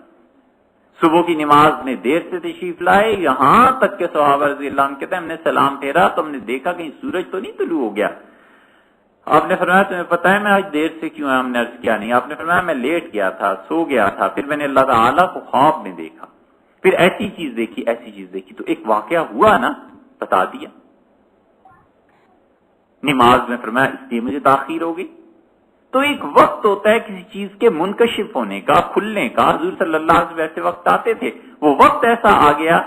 صبح کی نماز میں دیر سے تشریف لائے, یہاں تک کہ صحابہ رضی اللہ عنہ کہتے ہیں ہم نے سلام پھیرا تو ہم نے دیکھا کہیں سورج تو نہیں طلوع ہو گیا. آپ نے فرمایا تمہیں پتا ہے میں آج دیر سے کیوں ہے؟ ہم نے عرض کیا نہیں. آپ نے فرمایا میں لیٹ گیا تھا, سو گیا تھا, پھر میں نے اللہ تعالیٰ کو خواب میں دیکھا, پھر ایسی چیز دیکھی ایسی چیز دیکھی. تو ایک واقعہ ہوا نا, بتا دیا. نماز میں فرمایا اس لیے مجھے تاخیر ہو گئی. تو ایک وقت ہوتا ہے کسی چیز کے منکشف ہونے کا, کھلنے کا. حضور صلی اللہ علیہ وسلم ایسے وقت آتے تھے, وہ وقت ایسا آ گیا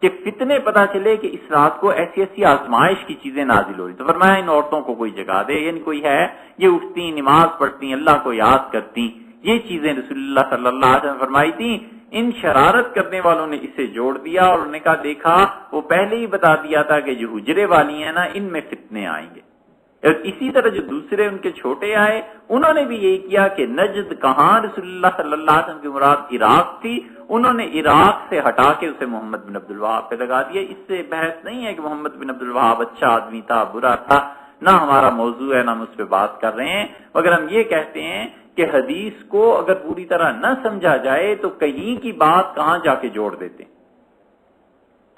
کہ فتنے پتا چلے کہ اس رات کو ایسی ایسی آزمائش کی چیزیں نازل ہو رہی. تو فرمایا ان عورتوں کو کوئی جگا دے, یعنی کوئی ہے یہ اٹھتی نماز پڑھتی اللہ کو یاد کرتی. یہ چیزیں رسول اللہ صلی اللہ علیہ وسلم فرمائی تھی. ان شرارت کرنے والوں نے اسے جوڑ دیا اور انہوں نے کہا دیکھا وہ پہلے ہی بتا دیا تھا کہ جو حجرے والی ہیں نا ان میں فتنے آئیں گے. اور اسی طرح جو دوسرے ان کے چھوٹے آئے انہوں نے بھی یہی کیا کہ نجد کہاں رسول اللہ صلی اللہ علیہ وسلم کی مراد عراق تھی, انہوں نے عراق سے ہٹا کے اسے محمد بن عبد الوہاب پہ لگا دیا. اس سے بحث نہیں ہے کہ محمد بن عبد الوہاب اچھا آدمی تھا برا تھا, نہ ہمارا موضوع ہے نہ ہم اس پہ بات کر رہے ہیں. مگر ہم یہ کہتے ہیں کہ حدیث کو اگر پوری طرح نہ سمجھا جائے تو کہیں کی بات کہاں جا کے جوڑ دیتے ہیں.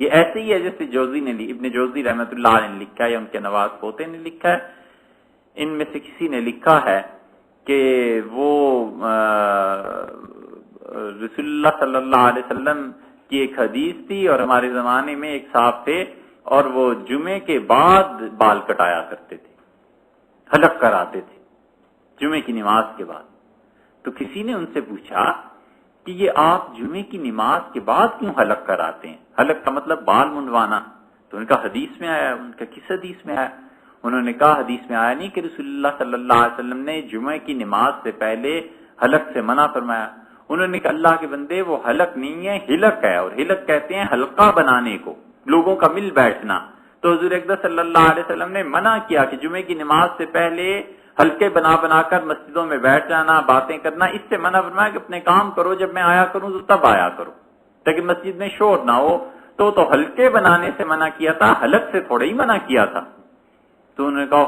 یہ ایسے ہی ہے جیسے جوزی نے ابن جوزی رحمت اللہ علیہ نے لکھا ہے یا ان کے نواز پوتے نے لکھا ہے. ان میں سے کسی نے لکھا ہے کہ وہ رسول اللہ صلی اللہ علیہ وسلم کی ایک حدیث تھی اور ہمارے زمانے میں ایک صاحب تھے اور وہ جمعے کے بعد بال کٹایا کرتے تھے, حلق کراتے تھے جمعے کی نماز کے بعد. تو کسی نے ان سے پوچھا کہ یہ آپ جمعے کی نماز کے بعد کیوں حلق کراتے ہیں؟ حلق کا مطلب بال منڈوانا. تو ان کا حدیث میں آیا. ان کا کس حدیث میں آیا؟ انہوں نے کہا حدیث میں آیا نہیں کہ رسول اللہ صلی اللہ علیہ وسلم نے جمعے کی نماز سے پہلے حلق سے منع فرمایا. انہوں نے کہا اللہ کے بندے وہ حلق نہیں ہے حلق ہے, اور حلق کہتے ہیں حلقہ بنانے کو, لوگوں کا مل بیٹھنا. تو حضور اقدس صلی اللہ علیہ وسلم نے منع کیا کہ جمعے کی نماز سے پہلے حلقے بنا بنا کر مسجدوں میں بیٹھ جانا, باتیں کرنا. اس سے منع فرمایا کہ اپنے کام کرو, جب میں آیا کروں تو تب آیا کرو تاکہ مسجد میں شور نہ ہو. تو حلقے بنانے سے منع کیا تھا, حلق سے تھوڑا ہی منع کیا تھا. تو انہوں نے کہا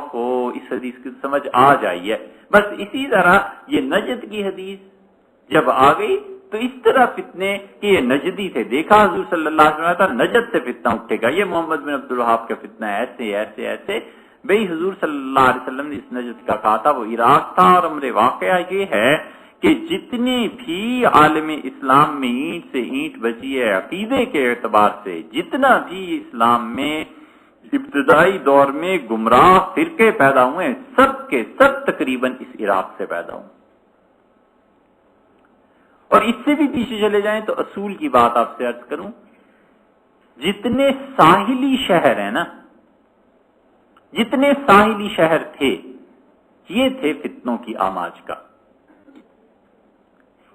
اس حدیث کی سمجھ آ جائی ہے. بس اسی طرح یہ نجد کی حدیث جب آ گئی تو اس طرح فتنے کہ یہ نجدی تھے. دیکھا حضور صلی اللہ علیہ وسلم تھا نجد سے فتنہ اٹھے گا, یہ محمد بن عبد الوہاب کا فتنہ ایسے ایسے ایسے. بھئی حضور صلی اللہ علیہ وسلم نے اس نجد کا کہا تھا وہ عراق تھا. اور امر واقعہ یہ ہے کہ جتنے بھی عالم اسلام میں اینٹ سے اینٹ بچی ہے عقیدے کے اعتبار سے, جتنا بھی اسلام میں ابتدائی دور میں گمراہ فرقے پیدا ہوئے سب کے سب تقریباً اس عراق سے پیدا ہوئے. اور اس سے بھی پیچھے چلے جائیں تو اصول کی بات آپ سے عرض کروں, جتنے ساحلی شہر ہیں نا, جتنے ساحلی شہر تھے یہ تھے فتنوں کی آماج کا.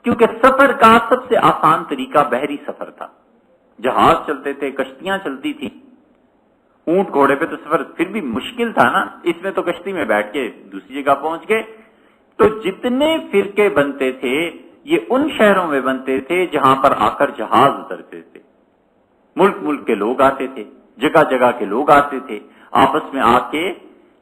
کیونکہ سفر کا سب سے آسان طریقہ بحری سفر تھا. جہاز چلتے تھے, کشتیاں چلتی تھی. اونٹ گھوڑے پہ تو سفر پھر بھی مشکل تھا نا, اس میں تو کشتی میں بیٹھ کے دوسری جگہ پہنچ گئے. تو جتنے فرقے بنتے تھے یہ ان شہروں میں بنتے تھے جہاں پر آ کر جہاز اترتے تھے. ملک ملک کے لوگ آتے تھے, جگہ جگہ کے لوگ آتے تھے, آپس میں آ کے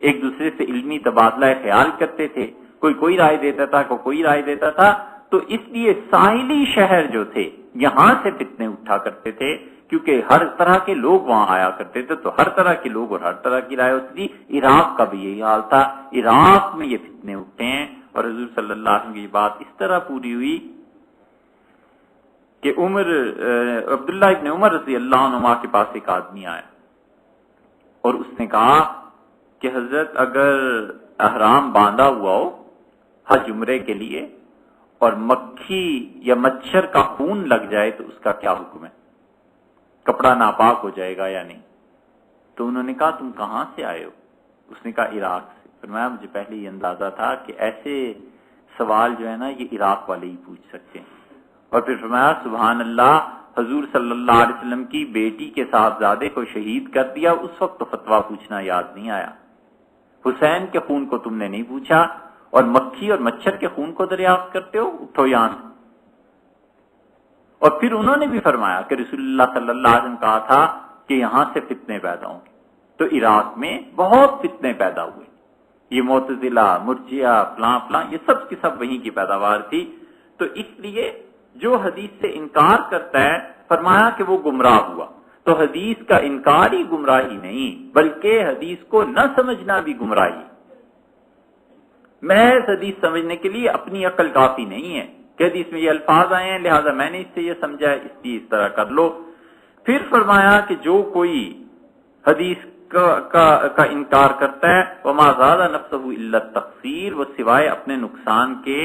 ایک دوسرے سے علمی تبادلہ خیال کرتے تھے. کوئی رائے دیتا تھا, کوئی رائے دیتا تھا. تو اس لیے ساحلی شہر جو تھے یہاں سے فتنے اٹھا کرتے تھے, کیونکہ ہر طرح کے لوگ وہاں آیا کرتے تھے. تو ہر طرح کے لوگ اور ہر طرح کی رائے ہوتی تھی. عراق کا بھی یہی حال تھا, عراق میں یہ فتنے اٹھے ہیں. اور حضور صلی اللہ علیہ وسلم کی بات اس طرح پوری ہوئی کہ عبداللہ ابن عمر رضی اللہ عنہما کے پاس ایک آدمی آیا اور اس نے کہا کہ حضرت اگر احرام باندھا ہوا ہو حج عمرے کے لیے اور مکھی یا مچھر کا خون لگ جائے تو اس کا کیا حکم ہے، کپڑا ناپاک ہو جائے گا یا نہیں؟ تو انہوں نے کہا تم کہاں سے آئے ہو؟ اس نے کہا عراق سے۔ فرمایا مجھے پہلے یہ اندازہ تھا کہ ایسے سوال جو ہے نا یہ عراق والے ہی پوچھ سکتے ہیں۔ اور پھر فرمایا سبحان اللہ، حضور صلی اللہ علیہ وسلم کی بیٹی کے صاحبزادے کو شہید کر دیا، اس وقت تو فتویٰ پوچھنا یاد نہیں آیا۔ حسین کے خون کو تم نے نہیں پوچھا اور مکھی اور مچھر کے خون کو دریافت کرتے ہو، اٹھو یہاں سے۔ اور پھر انہوں نے بھی فرمایا کہ رسول اللہ صلی اللہ علیہ وسلم کہا تھا کہ یہاں سے فتنے پیدا ہوں گے، تو عراق میں بہت فتنے پیدا ہوئے، یہ معتزلہ، مرجئہ، فلاں فلاں، یہ سب کی سب وہیں کی پیداوار تھی۔ تو اس لیے جو حدیث سے انکار کرتا ہے فرمایا کہ وہ گمراہ ہوا۔ تو حدیث کا انکار ہی گمراہی نہیں بلکہ حدیث کو نہ سمجھنا بھی گمراہی۔ محض حدیث سمجھنے کے لیے اپنی عقل کافی نہیں ہے کہ حدیث میں یہ الفاظ آئے ہیں لہذا میں نے اس سے یہ سمجھا ہے اس لیے اس طرح کر لو۔ پھر فرمایا کہ جو کوئی حدیث کا انکار کرتا ہے وما زاد نفسه الا التقصير، وہ سوائے اپنے نقصان کے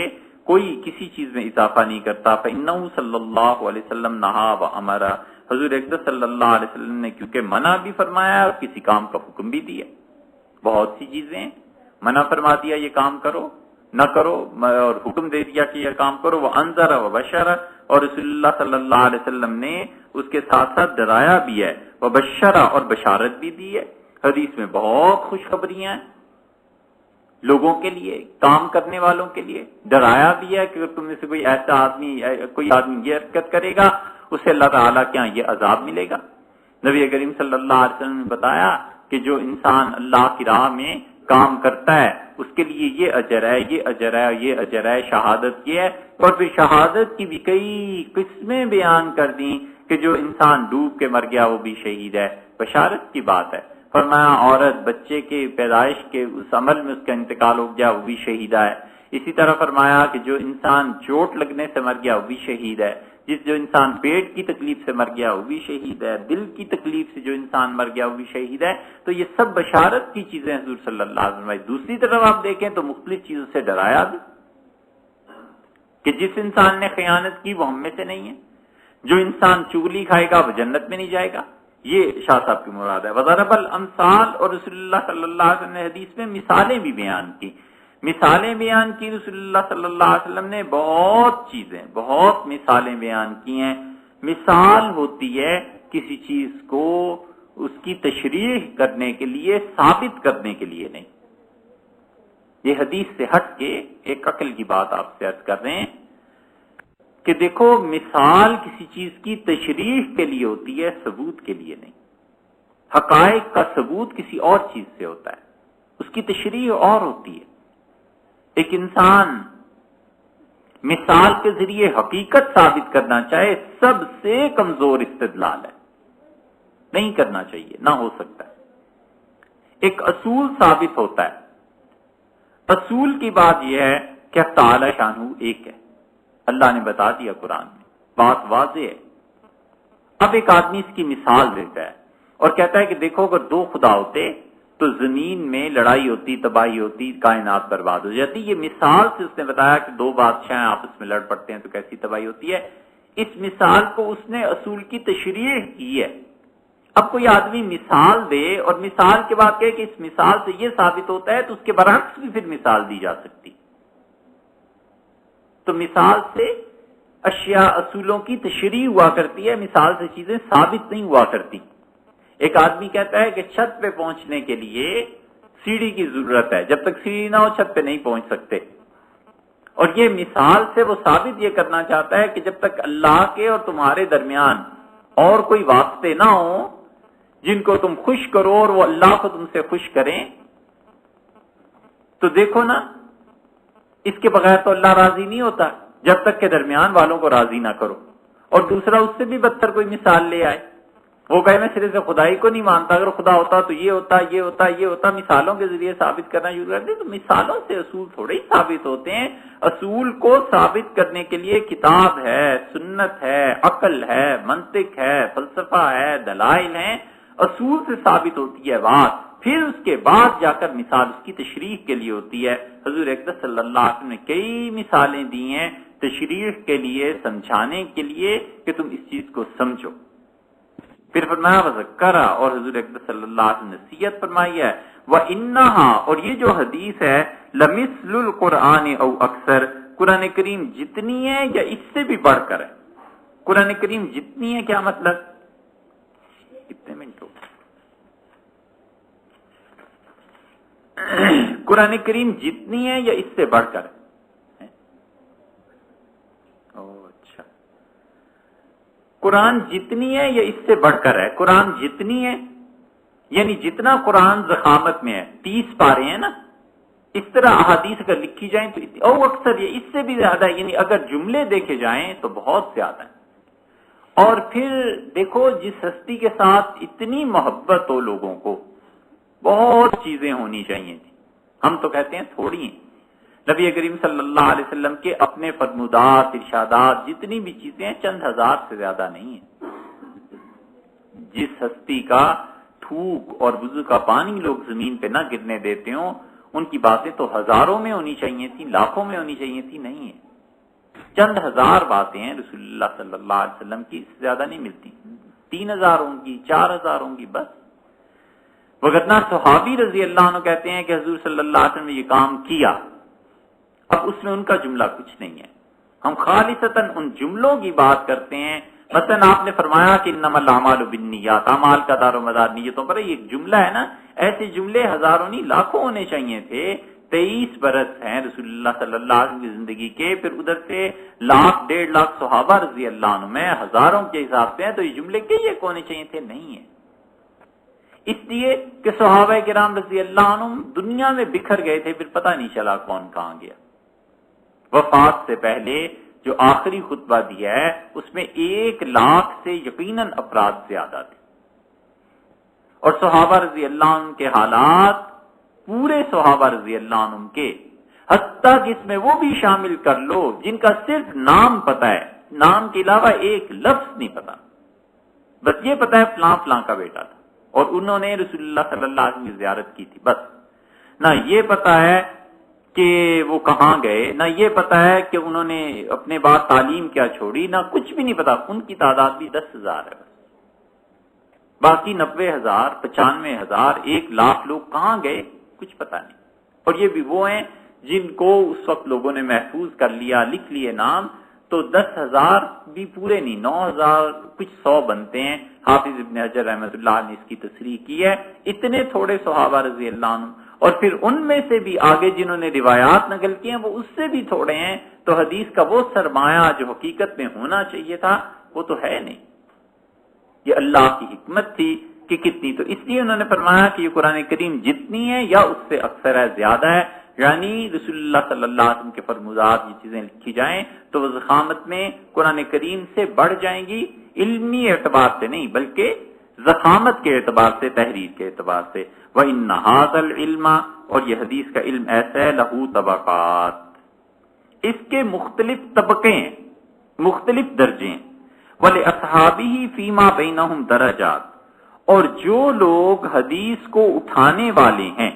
کوئی کسی چیز میں اضافہ نہیں کرتا۔ فإنه صلی اللہ علیہ وسلم نہا وامر، حضور اقدس صلی اللہ علیہ وسلم نے کیونکہ منع بھی فرمایا اور کسی کام کا حکم بھی دیا۔ بہت سی چیزیں منع فرما دیا یہ کام کرو نہ کرو اور حکم دے دیا کہ یہ کام کرو، وہ انذر و بشر، اور رسول اللہ صلی اللہ علیہ وسلم نے اس کے ساتھ ساتھ ڈرایا بھی ہے، وہ بشرا اور بشارت بھی دی ہے۔ حدیث میں بہت خوشخبریاں ہیں لوگوں کے لیے، کام کرنے والوں کے لیے، ڈرایا بھی ہے کہ اگر تم میں سے کوئی ایسا آدمی یہ حرکت کرے گا اسے اللہ تعالیٰ کیا یہ عذاب ملے گا۔ نبی کریم صلی اللہ علیہ وسلم نے بتایا کہ جو انسان اللہ کی راہ میں کام کرتا ہے اس کے لیے یہ اجر ہے، یہ اجر ہے، یہ اجر ہے، شہادت یہ ہے۔ اور پھر شہادت کی بھی کئی قسمیں بیان کر دیں کہ جو انسان ڈوب کے مر گیا وہ بھی شہید ہے، بشارت کی بات ہے۔ فرمایا عورت بچے کے پیدائش کے اس عمل میں اس کا انتقال ہو گیا وہ بھی شہیدہ ہے۔ اسی طرح فرمایا کہ جو انسان چوٹ لگنے سے مر گیا وہ بھی شہید ہے، جو انسان پیٹ کی تکلیف سے مر گیا وہ بھی شہید ہے، دل کی تکلیف سے جو انسان مر گیا وہ بھی شہید ہے۔ تو یہ سب بشارت کی چیزیں حضور صلی اللہ علیہ وسلم۔ دوسری طرف آپ دیکھیں تو مختلف چیزوں سے ڈرایا بھی کہ جس انسان نے خیانت کی وہ ہم میں سے نہیں ہے، جو انسان چغلی کھائے گا وہ جنت میں نہیں جائے گا، یہ شاہ صاحب کی مراد ہے۔ وضرب الامثال، اور رسول اللہ صلی اللہ علیہ وسلم نے حدیث میں مثالیں بھی بیان کی، مثالیں بیان کی رسول اللہ صلی اللہ علیہ وسلم نے، بہت مثالیں بیان کی ہیں۔ مثال ہوتی ہے کسی چیز کو اس کی تشریح کرنے کے لیے، ثابت کرنے کے لیے نہیں۔ یہ حدیث سے ہٹ کے ایک عقل کی بات آپ سے عرض کر رہے ہیں کہ دیکھو مثال کسی چیز کی تشریح کے لیے ہوتی ہے، ثبوت کے لیے نہیں۔ حقائق کا ثبوت کسی اور چیز سے ہوتا ہے، اس کی تشریح اور ہوتی ہے۔ ایک انسان مثال کے ذریعے حقیقت ثابت کرنا چاہے سب سے کمزور استدلال ہے، نہیں کرنا چاہیے، نہ ہو سکتا ہے۔ ایک اصول ثابت ہوتا ہے، اصول کی بات یہ ہے کہ تعالی شانہ ایک ہے، اللہ نے بتا دیا قرآن میں، بات واضح ہے۔ اب ایک آدمی اس کی مثال دیتا ہے اور کہتا ہے کہ دیکھو اگر دو خدا ہوتے تو زمین میں لڑائی ہوتی، تباہی ہوتی، کائنات برباد ہو جاتی۔ یہ مثال سے اس نے بتایا کہ دو بادشاہ آپس میں لڑ پڑتے ہیں تو کیسی تباہی ہوتی ہے۔ اس مثال کو اس نے اصول کی تشریح کی ہے۔ اب کوئی آدمی مثال دے اور مثال کے بعد کہے کہ اس مثال سے یہ ثابت ہوتا ہے تو اس کے برعکس بھی پھر مثال دی جا سکتی۔ تو مثال سے اشیاء اصولوں کی تشریح ہوا کرتی ہے، مثال سے چیزیں ثابت نہیں ہوا کرتی۔ ایک آدمی کہتا ہے کہ چھت پہ پہنچنے کے لیے سیڑھی کی ضرورت ہے، جب تک سیڑھی نہ ہو چھت پہ نہیں پہنچ سکتے، اور یہ مثال سے وہ ثابت یہ کرنا چاہتا ہے کہ جب تک اللہ کے اور تمہارے درمیان اور کوئی واسطے نہ ہو جن کو تم خوش کرو اور وہ اللہ کو تم سے خوش کریں، تو دیکھو نا اس کے بغیر تو اللہ راضی نہیں ہوتا جب تک کہ درمیان والوں کو راضی نہ کرو۔ اور دوسرا اس سے بھی بدتر کوئی مثال لے آئے وہ کہے میں سرے سے خدائی کو نہیں مانتا، اگر خدا ہوتا تو یہ ہوتا یہ ہوتا یہ ہوتا، مثالوں کے ذریعے ثابت کرنا شروع کر دیں، تو مثالوں سے اصول تھوڑے ہی ثابت ہوتے ہیں۔ اصول کو ثابت کرنے کے لیے کتاب ہے، سنت ہے، عقل ہے، منطق ہے، فلسفہ ہے، دلائل ہیں، اصول سے ثابت ہوتی ہے بات، پھر اس کے بعد جا کر مثال اس کی تشریح کے لیے ہوتی ہے۔ حضور اقدس صلی اللہ علیہ وسلم نے کئی مثالیں دی ہیں تشریح کے لیے، سمجھانے کے لیے کہ تم اس چیز کو سمجھو۔ پھر فرمایا وذکرہ، اور حضور اقدس صلی اللہ علیہ وسلم نے نصیحت فرمائی ہے، وَإِنَّهَا، اور یہ جو حدیث ہے، لَمِثْلُ الْقُرْآنِ او اکثر، قرآن کریم جتنی ہے یا اس سے بھی بڑھ کر ہے۔ قرآن کریم جتنی ہے کیا مطلب؟ کتنے منٹ ہو؟ قرآن کریم جتنی ہے یا اس سے بڑھ کر ہے؟ اچھا، قرآن جتنی ہے یا اس سے بڑھ کر ہے؟ قرآن جتنی ہے یعنی جتنا قرآن ضخامت میں ہے، 30 پارے ہیں نا، اس طرح احادیث اگر لکھی جائیں تو او اکثر یہ اس سے بھی زیادہ ہے، یعنی اگر جملے دیکھے جائیں تو بہت زیادہ ہے۔ اور پھر دیکھو جس ہستی کے ساتھ اتنی محبت ہو لوگوں کو، بہت چیزیں ہونی چاہیے تھی، ہم تو کہتے ہیں تھوڑی ہیں۔ نبی کریم صلی اللہ علیہ وسلم کے اپنے فرمودات، ارشادات، جتنی بھی چیزیں ہیں چند ہزار سے زیادہ نہیں ہیں۔ جس ہستی کا تھوک اور وضو کا پانی لوگ زمین پہ نہ گرنے دیتے ہوں، ان کی باتیں تو ہزاروں میں ہونی چاہیے تھی، لاکھوں میں ہونی چاہیے تھی، نہیں ہے۔ چند ہزار باتیں ہیں رسول اللہ صلی اللہ علیہ وسلم کی، اس سے زیادہ نہیں ملتی۔ 3000 ہوں گی، 4000 ہوں گی بس۔ وگرنہ صحابی رضی اللہ عنہ کہتے ہیں کہ حضور صلی اللہ علیہ وسلم نے یہ کام کیا، اب اس میں ان کا جملہ کچھ نہیں ہے، ہم خالصتاً ان جملوں کی بات کرتے ہیں۔ مثلا آپ نے فرمایا کہ انما الاعمال بالنیات، اعمال کا دار و مدار نیتوں پر ہے، یہ جملہ ہے نا، ایسے جملے ہزاروں نہیں لاکھوں ہونے چاہیے تھے۔ 23 برس ہیں رسول اللہ صلی اللہ علیہ وسلم کی زندگی کے، پھر ادھر سے 1,00,000 1.5 لاکھ صحابہ رضی اللہ عنہ میں ہزاروں کے حساب سے ہیں، تو یہ جملے کئی ایک ہونے چاہیے تھے، نہیں ہے۔ اس لیے کہ صحابہ کرام رضی اللہ عنہ دنیا میں بکھر گئے تھے، پھر پتہ نہیں چلا کون کہاں گیا۔ وفات سے پہلے جو آخری خطبہ دیا ہے اس میں 1 لاکھ سے یقیناً افراد زیادہ تھے، اور صحابہ رضی اللہ عنہ کے حالات، پورے صحابہ رضی اللہ عنہ کے، حتیٰ کہ اس میں وہ بھی شامل کر لو جن کا صرف نام پتہ ہے، نام کے علاوہ ایک لفظ نہیں پتا، بس یہ پتا ہے فلاں فلاں کا بیٹا تھا اور انہوں نے رسول اللہ صلی اللہ علیہ وسلم کی زیارت کی تھی، بس۔ نہ یہ پتا ہے کہ وہ کہاں گئے، نہ یہ پتا ہے کہ انہوں نے اپنے بعد تعلیم کیا چھوڑی، نہ کچھ بھی نہیں پتا۔ ان کی تعداد بھی 10,000 ہے بس، باقی 90,000 95,000 1 لاکھ لوگ کہاں گئے کچھ پتا نہیں۔ اور یہ بھی وہ ہیں جن کو اس وقت لوگوں نے محفوظ کر لیا، لکھ لیے نام، تو 10,000 بھی پورے نہیں، 9,000 کچھ 100 بنتے ہیں۔ حافظ ابن حجر رحمۃ اللہ نے اس کی تصریح کی ہے، اتنے تھوڑے صحابہ رضی اللہ عنہ، اور پھر ان میں سے بھی آگے جنہوں نے روایات نقل کی ہیں وہ اس سے بھی تھوڑے ہیں، تو حدیث کا وہ سرمایہ جو حقیقت میں ہونا چاہیے تھا وہ تو ہے نہیں۔ یہ اللہ کی حکمت تھی کہ کتنی، تو اس لیے انہوں نے فرمایا کہ یہ قرآن کریم جتنی ہے یا اس سے اکثر ہے، زیادہ ہے، یعنی رسول اللہ صلی اللہ علیہ وسلم کے فرمودات یہ چیزیں لکھی جائیں تو وہ ضخامت میں قرآن کریم سے بڑھ جائیں گی، علمی اعتبار سے نہیں بلکہ ضخامت کے اعتبار سے، تحریر کے اعتبار سے۔ وَإِنَّ هَذَا الْعِلْمَ، اور یہ حدیث کا علم ایسا ہے، لَهُ طبقات، اس کے مختلف طبقے ہیں، مختلف درجے ہیں، وَلِأَصْحَابِهِ فِي مَا بَيْنَهُمْ دَرَجَاتٍ، اور جو لوگ حدیث کو اٹھانے والے ہیں،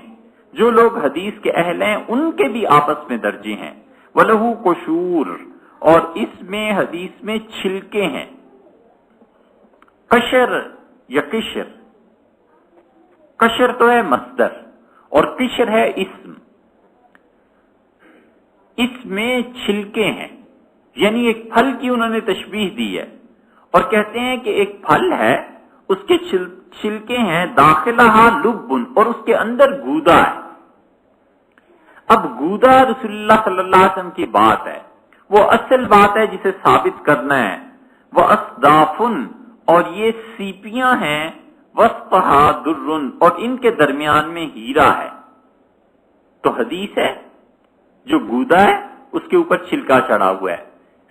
جو لوگ حدیث کے اہل ہیں، ان کے بھی آپس میں درجے ہیں۔ وَلَهُ قُشُورٌ، اور اس میں حدیث میں چھلکے ہیں، قشر یا قشر، قشر تو ہے مصدر اور قشر ہے اسم، اس میں چھلکے ہیں، یعنی ایک پھل کی انہوں نے تشبیہ دی ہے اور کہتے ہیں کہ ایک پھل ہے، اس کے چھلکے ہیں، داخلہا لبن، اور اس کے اندر گودا ہے۔ اب گودا رسول اللہ صلی اللہ علیہ وسلم کی بات ہے، وہ اصل بات ہے جسے ثابت کرنا ہے، وہ اصدافن، اور یہ سیپیاں ہیں، وسطہا درن، اور ان کے درمیان میں ہیرا ہے۔ تو حدیث ہے جو گودا ہے اس کے اوپر چھلکا چڑھا ہوا ہے،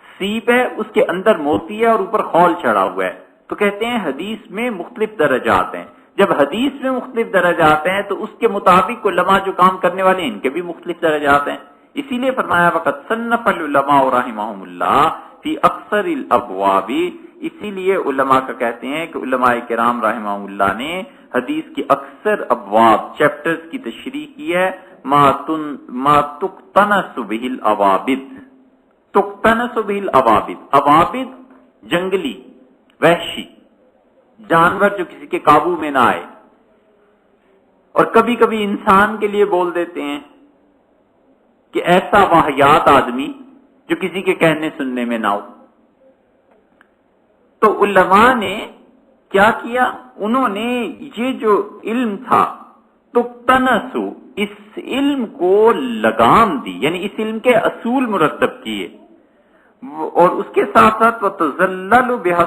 سیپ ہے اس کے اندر موتی ہے اور اوپر خول چڑھا ہوا ہے، تو کہتے ہیں حدیث میں مختلف درجات ہیں. جب حدیث میں مختلف درجات ہیں تو اس کے مطابق علماء جو کام کرنے والے ہیں ان کے بھی مختلف درجات ہیں. اسی لیے فرمایا وقت صنف العلماء رحمہم اللہ فی اکثر الابواب. اسی لیے علماء کا کہتے ہیں کہ علماء کرام رحمہم اللہ نے حدیث کی اکثر ابواب چیپٹرز کی تشریح کی ہے. ما تقتنس به العوابد. تقتنس به العوابد. عوابد جنگلی وحشی جانور جو کسی کے قابو میں نہ آئے, اور کبھی کبھی انسان کے لیے بول دیتے ہیں کہ ایسا واہیات آدمی جو کسی کے کہنے سننے میں نہ ہو. تو علماء نے کیا کیا, انہوں نے یہ جو علم تھا تقتنسو, اس علم کو لگام دی, یعنی اس علم کے اصول مرتب کیے, اور اس کے ساتھ ساتھ وتذلل بها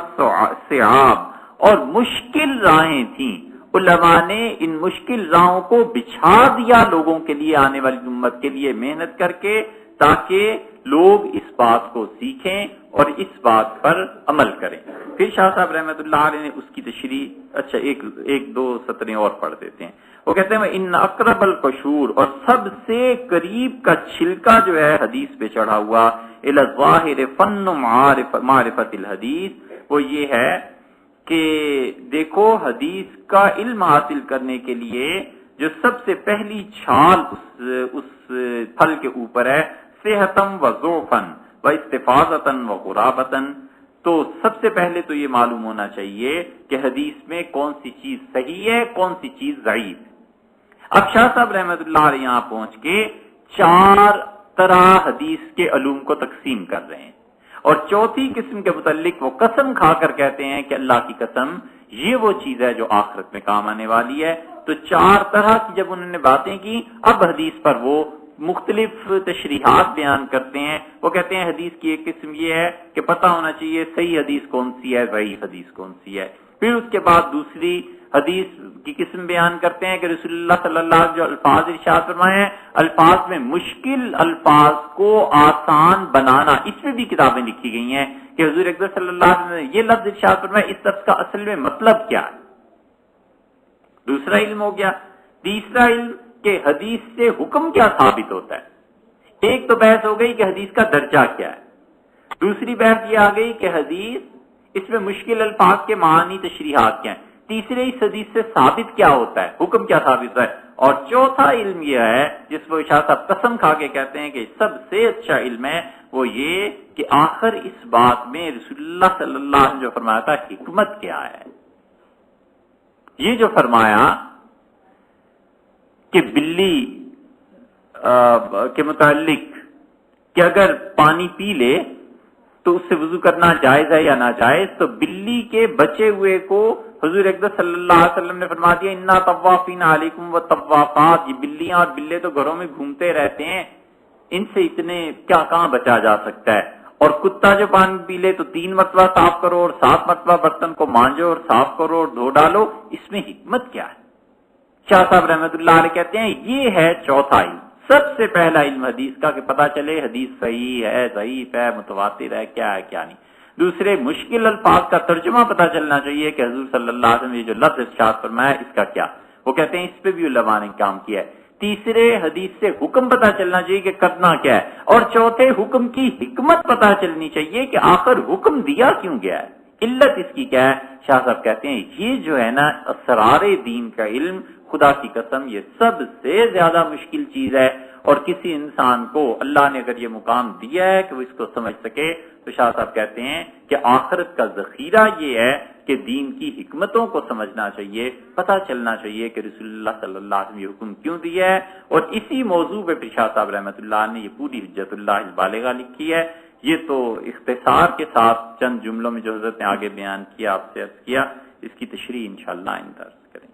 الصعاب, اور مشکل راہیں تھیں, علماء نے ان مشکل راہوں کو بچھا دیا لوگوں کے لیے, آنے والی امت کے لیے محنت کر کے, تاکہ لوگ اس بات کو سیکھیں اور اس بات پر عمل کریں. پھر شاہ صاحب رحمۃ اللہ علیہ نے اس کی تشریح اچھا ایک دو سطریں اور پڑھ دیتے ہیں. وہ کہتے ہیں ان اقرب القشور, اور سب سے قریب کا چھلکا جو ہے حدیث پہ چڑھا ہوا, الی الظاہر فن معرفت الحدیث, وہ یہ ہے کہ دیکھو حدیث کا علم حاصل کرنے کے لیے جو سب سے پہلی چھال اس پھل کے اوپر ہے, صحتم و ضعفن و استفاضتن و غرابتن, تو سب سے پہلے تو یہ معلوم ہونا چاہیے کہ حدیث میں کون سی چیز صحیح ہے, کون سی چیز ضعیف. اب شاہ صاحب رحمۃ اللہ علیہ یہاں پہنچ کے 4 طرح حدیث کے علوم کو تقسیم کر رہے ہیں, اور چوتھی قسم کے متعلق وہ قسم کھا کر کہتے ہیں کہ اللہ کی قسم یہ وہ چیز ہے جو آخرت میں کام آنے والی ہے. تو 4 طرح کی جب انہوں نے باتیں کی, اب حدیث پر وہ مختلف تشریحات بیان کرتے ہیں. وہ کہتے ہیں حدیث کی ایک قسم یہ ہے کہ پتہ ہونا چاہیے صحیح حدیث کون سی ہے, ضعیف حدیث کون سی ہے. پھر اس کے بعد دوسری حدیث کی قسم بیان کرتے ہیں کہ رسول اللہ صلی اللہ علیہ وسلم جو الفاظ ارشاد فرمائے ہیں, الفاظ میں مشکل الفاظ کو آسان بنانا, اس میں بھی کتابیں لکھی گئی ہیں کہ حضور اکبر صلی اللہ علیہ وسلم نے یہ لفظ ارشاد فرمایا, اس لفظ کا اصل میں مطلب کیا ہے. دوسرا علم ہو گیا. تیسرا علم کہ حدیث سے حکم کیا ثابت ہوتا ہے. ایک تو بحث ہو گئی کہ حدیث کا درجہ کیا ہے. دوسری بحث یہ آ گئی کہ حدیث اس میں مشکل الفاظ کے معانی تشریحات کیا ہیں. تیسرے اس حدیث سے ثابت کیا ہوتا ہے, حکم کیا ثابت ہوتا ہے. اور چوتھا علم یہ ہے جس کو شاہ صاحب قسم کھا کے کہتے ہیں کہ سب سے اچھا علم ہے, وہ یہ کہ آخر اس بات میں رسول اللہ صلی اللہ علیہ وسلم جو فرمایا تھا حکمت کیا ہے. یہ جو فرمایا کہ بلی کے متعلق کہ اگر پانی پی لے تو اس سے وضو کرنا جائز ہے یا ناجائز, تو بلی کے بچے ہوئے کو حضور اکبر صلی اللہ علیہ وسلم نے فرما دیا انا طوافین علیکم و طوافات, یہ بلیاں اور بلے تو گھروں میں گھومتے رہتے ہیں, ان سے اتنے کیا کہاں بچا جا سکتا ہے. اور کتا جو پانی پی لے تو 3 مرتبہ صاف کرو اور 7 مرتبہ برتن کو مانجو اور صاف کرو اور دھو ڈالو, اس میں حکمت کیا ہے. شاہ صاحب رحمۃ اللہ علیہ کہتے ہیں یہ ہے چوتھا علم, سب سے پہلا علم حدیث کا کہ پتہ چلے حدیث صحیح ہے, ضعیف ہے, متواتر ہے, کیا ہے کیا نہیں. دوسرے مشکل الفاظ کا ترجمہ پتہ چلنا چاہیے کہ حضور صلی اللہ علیہ وسلم نے جو لفظ ارشاد فرمایا اس کا کیا, وہ کہتے ہیں اس پہ بھی علماء نے کام کیا ہے. تیسرے حدیث سے حکم پتہ چلنا چاہیے کہ کرنا کیا ہے, اور چوتھے حکم کی حکمت پتہ چلنی چاہیے کہ آخر حکم دیا کیوں گیا ہے, علت اس کی کیا ہے. شاہ صاحب کہتے ہیں یہ جو ہے نا اسرار دین کا علم, خدا کی قسم یہ سب سے زیادہ مشکل چیز ہے, اور کسی انسان کو اللہ نے اگر یہ مقام دیا ہے کہ وہ اس کو سمجھ سکے, تو شاہ صاحب کہتے ہیں کہ آخرت کا ذخیرہ یہ ہے کہ دین کی حکمتوں کو سمجھنا چاہیے, پتہ چلنا چاہیے کہ رسول اللہ صلی اللہ علیہ وسلم یہ حکم کیوں دیا ہے. اور اسی موضوع پہ شاہ صاحب رحمۃ اللہ نے یہ پوری حجت اللہ البالغہ لکھی ہے. یہ تو اختصار کے ساتھ چند جملوں میں جو حضرت نے آگے بیان کیا آپ سے عرض کیا, اس کی تشریح انشاءاللہ آئندہ عرض کریں.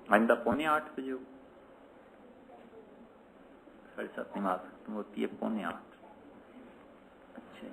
آئندہ 7:45 بجے ہو, 7:30 نماز ختم ہوتی ہے 7:45. اچھا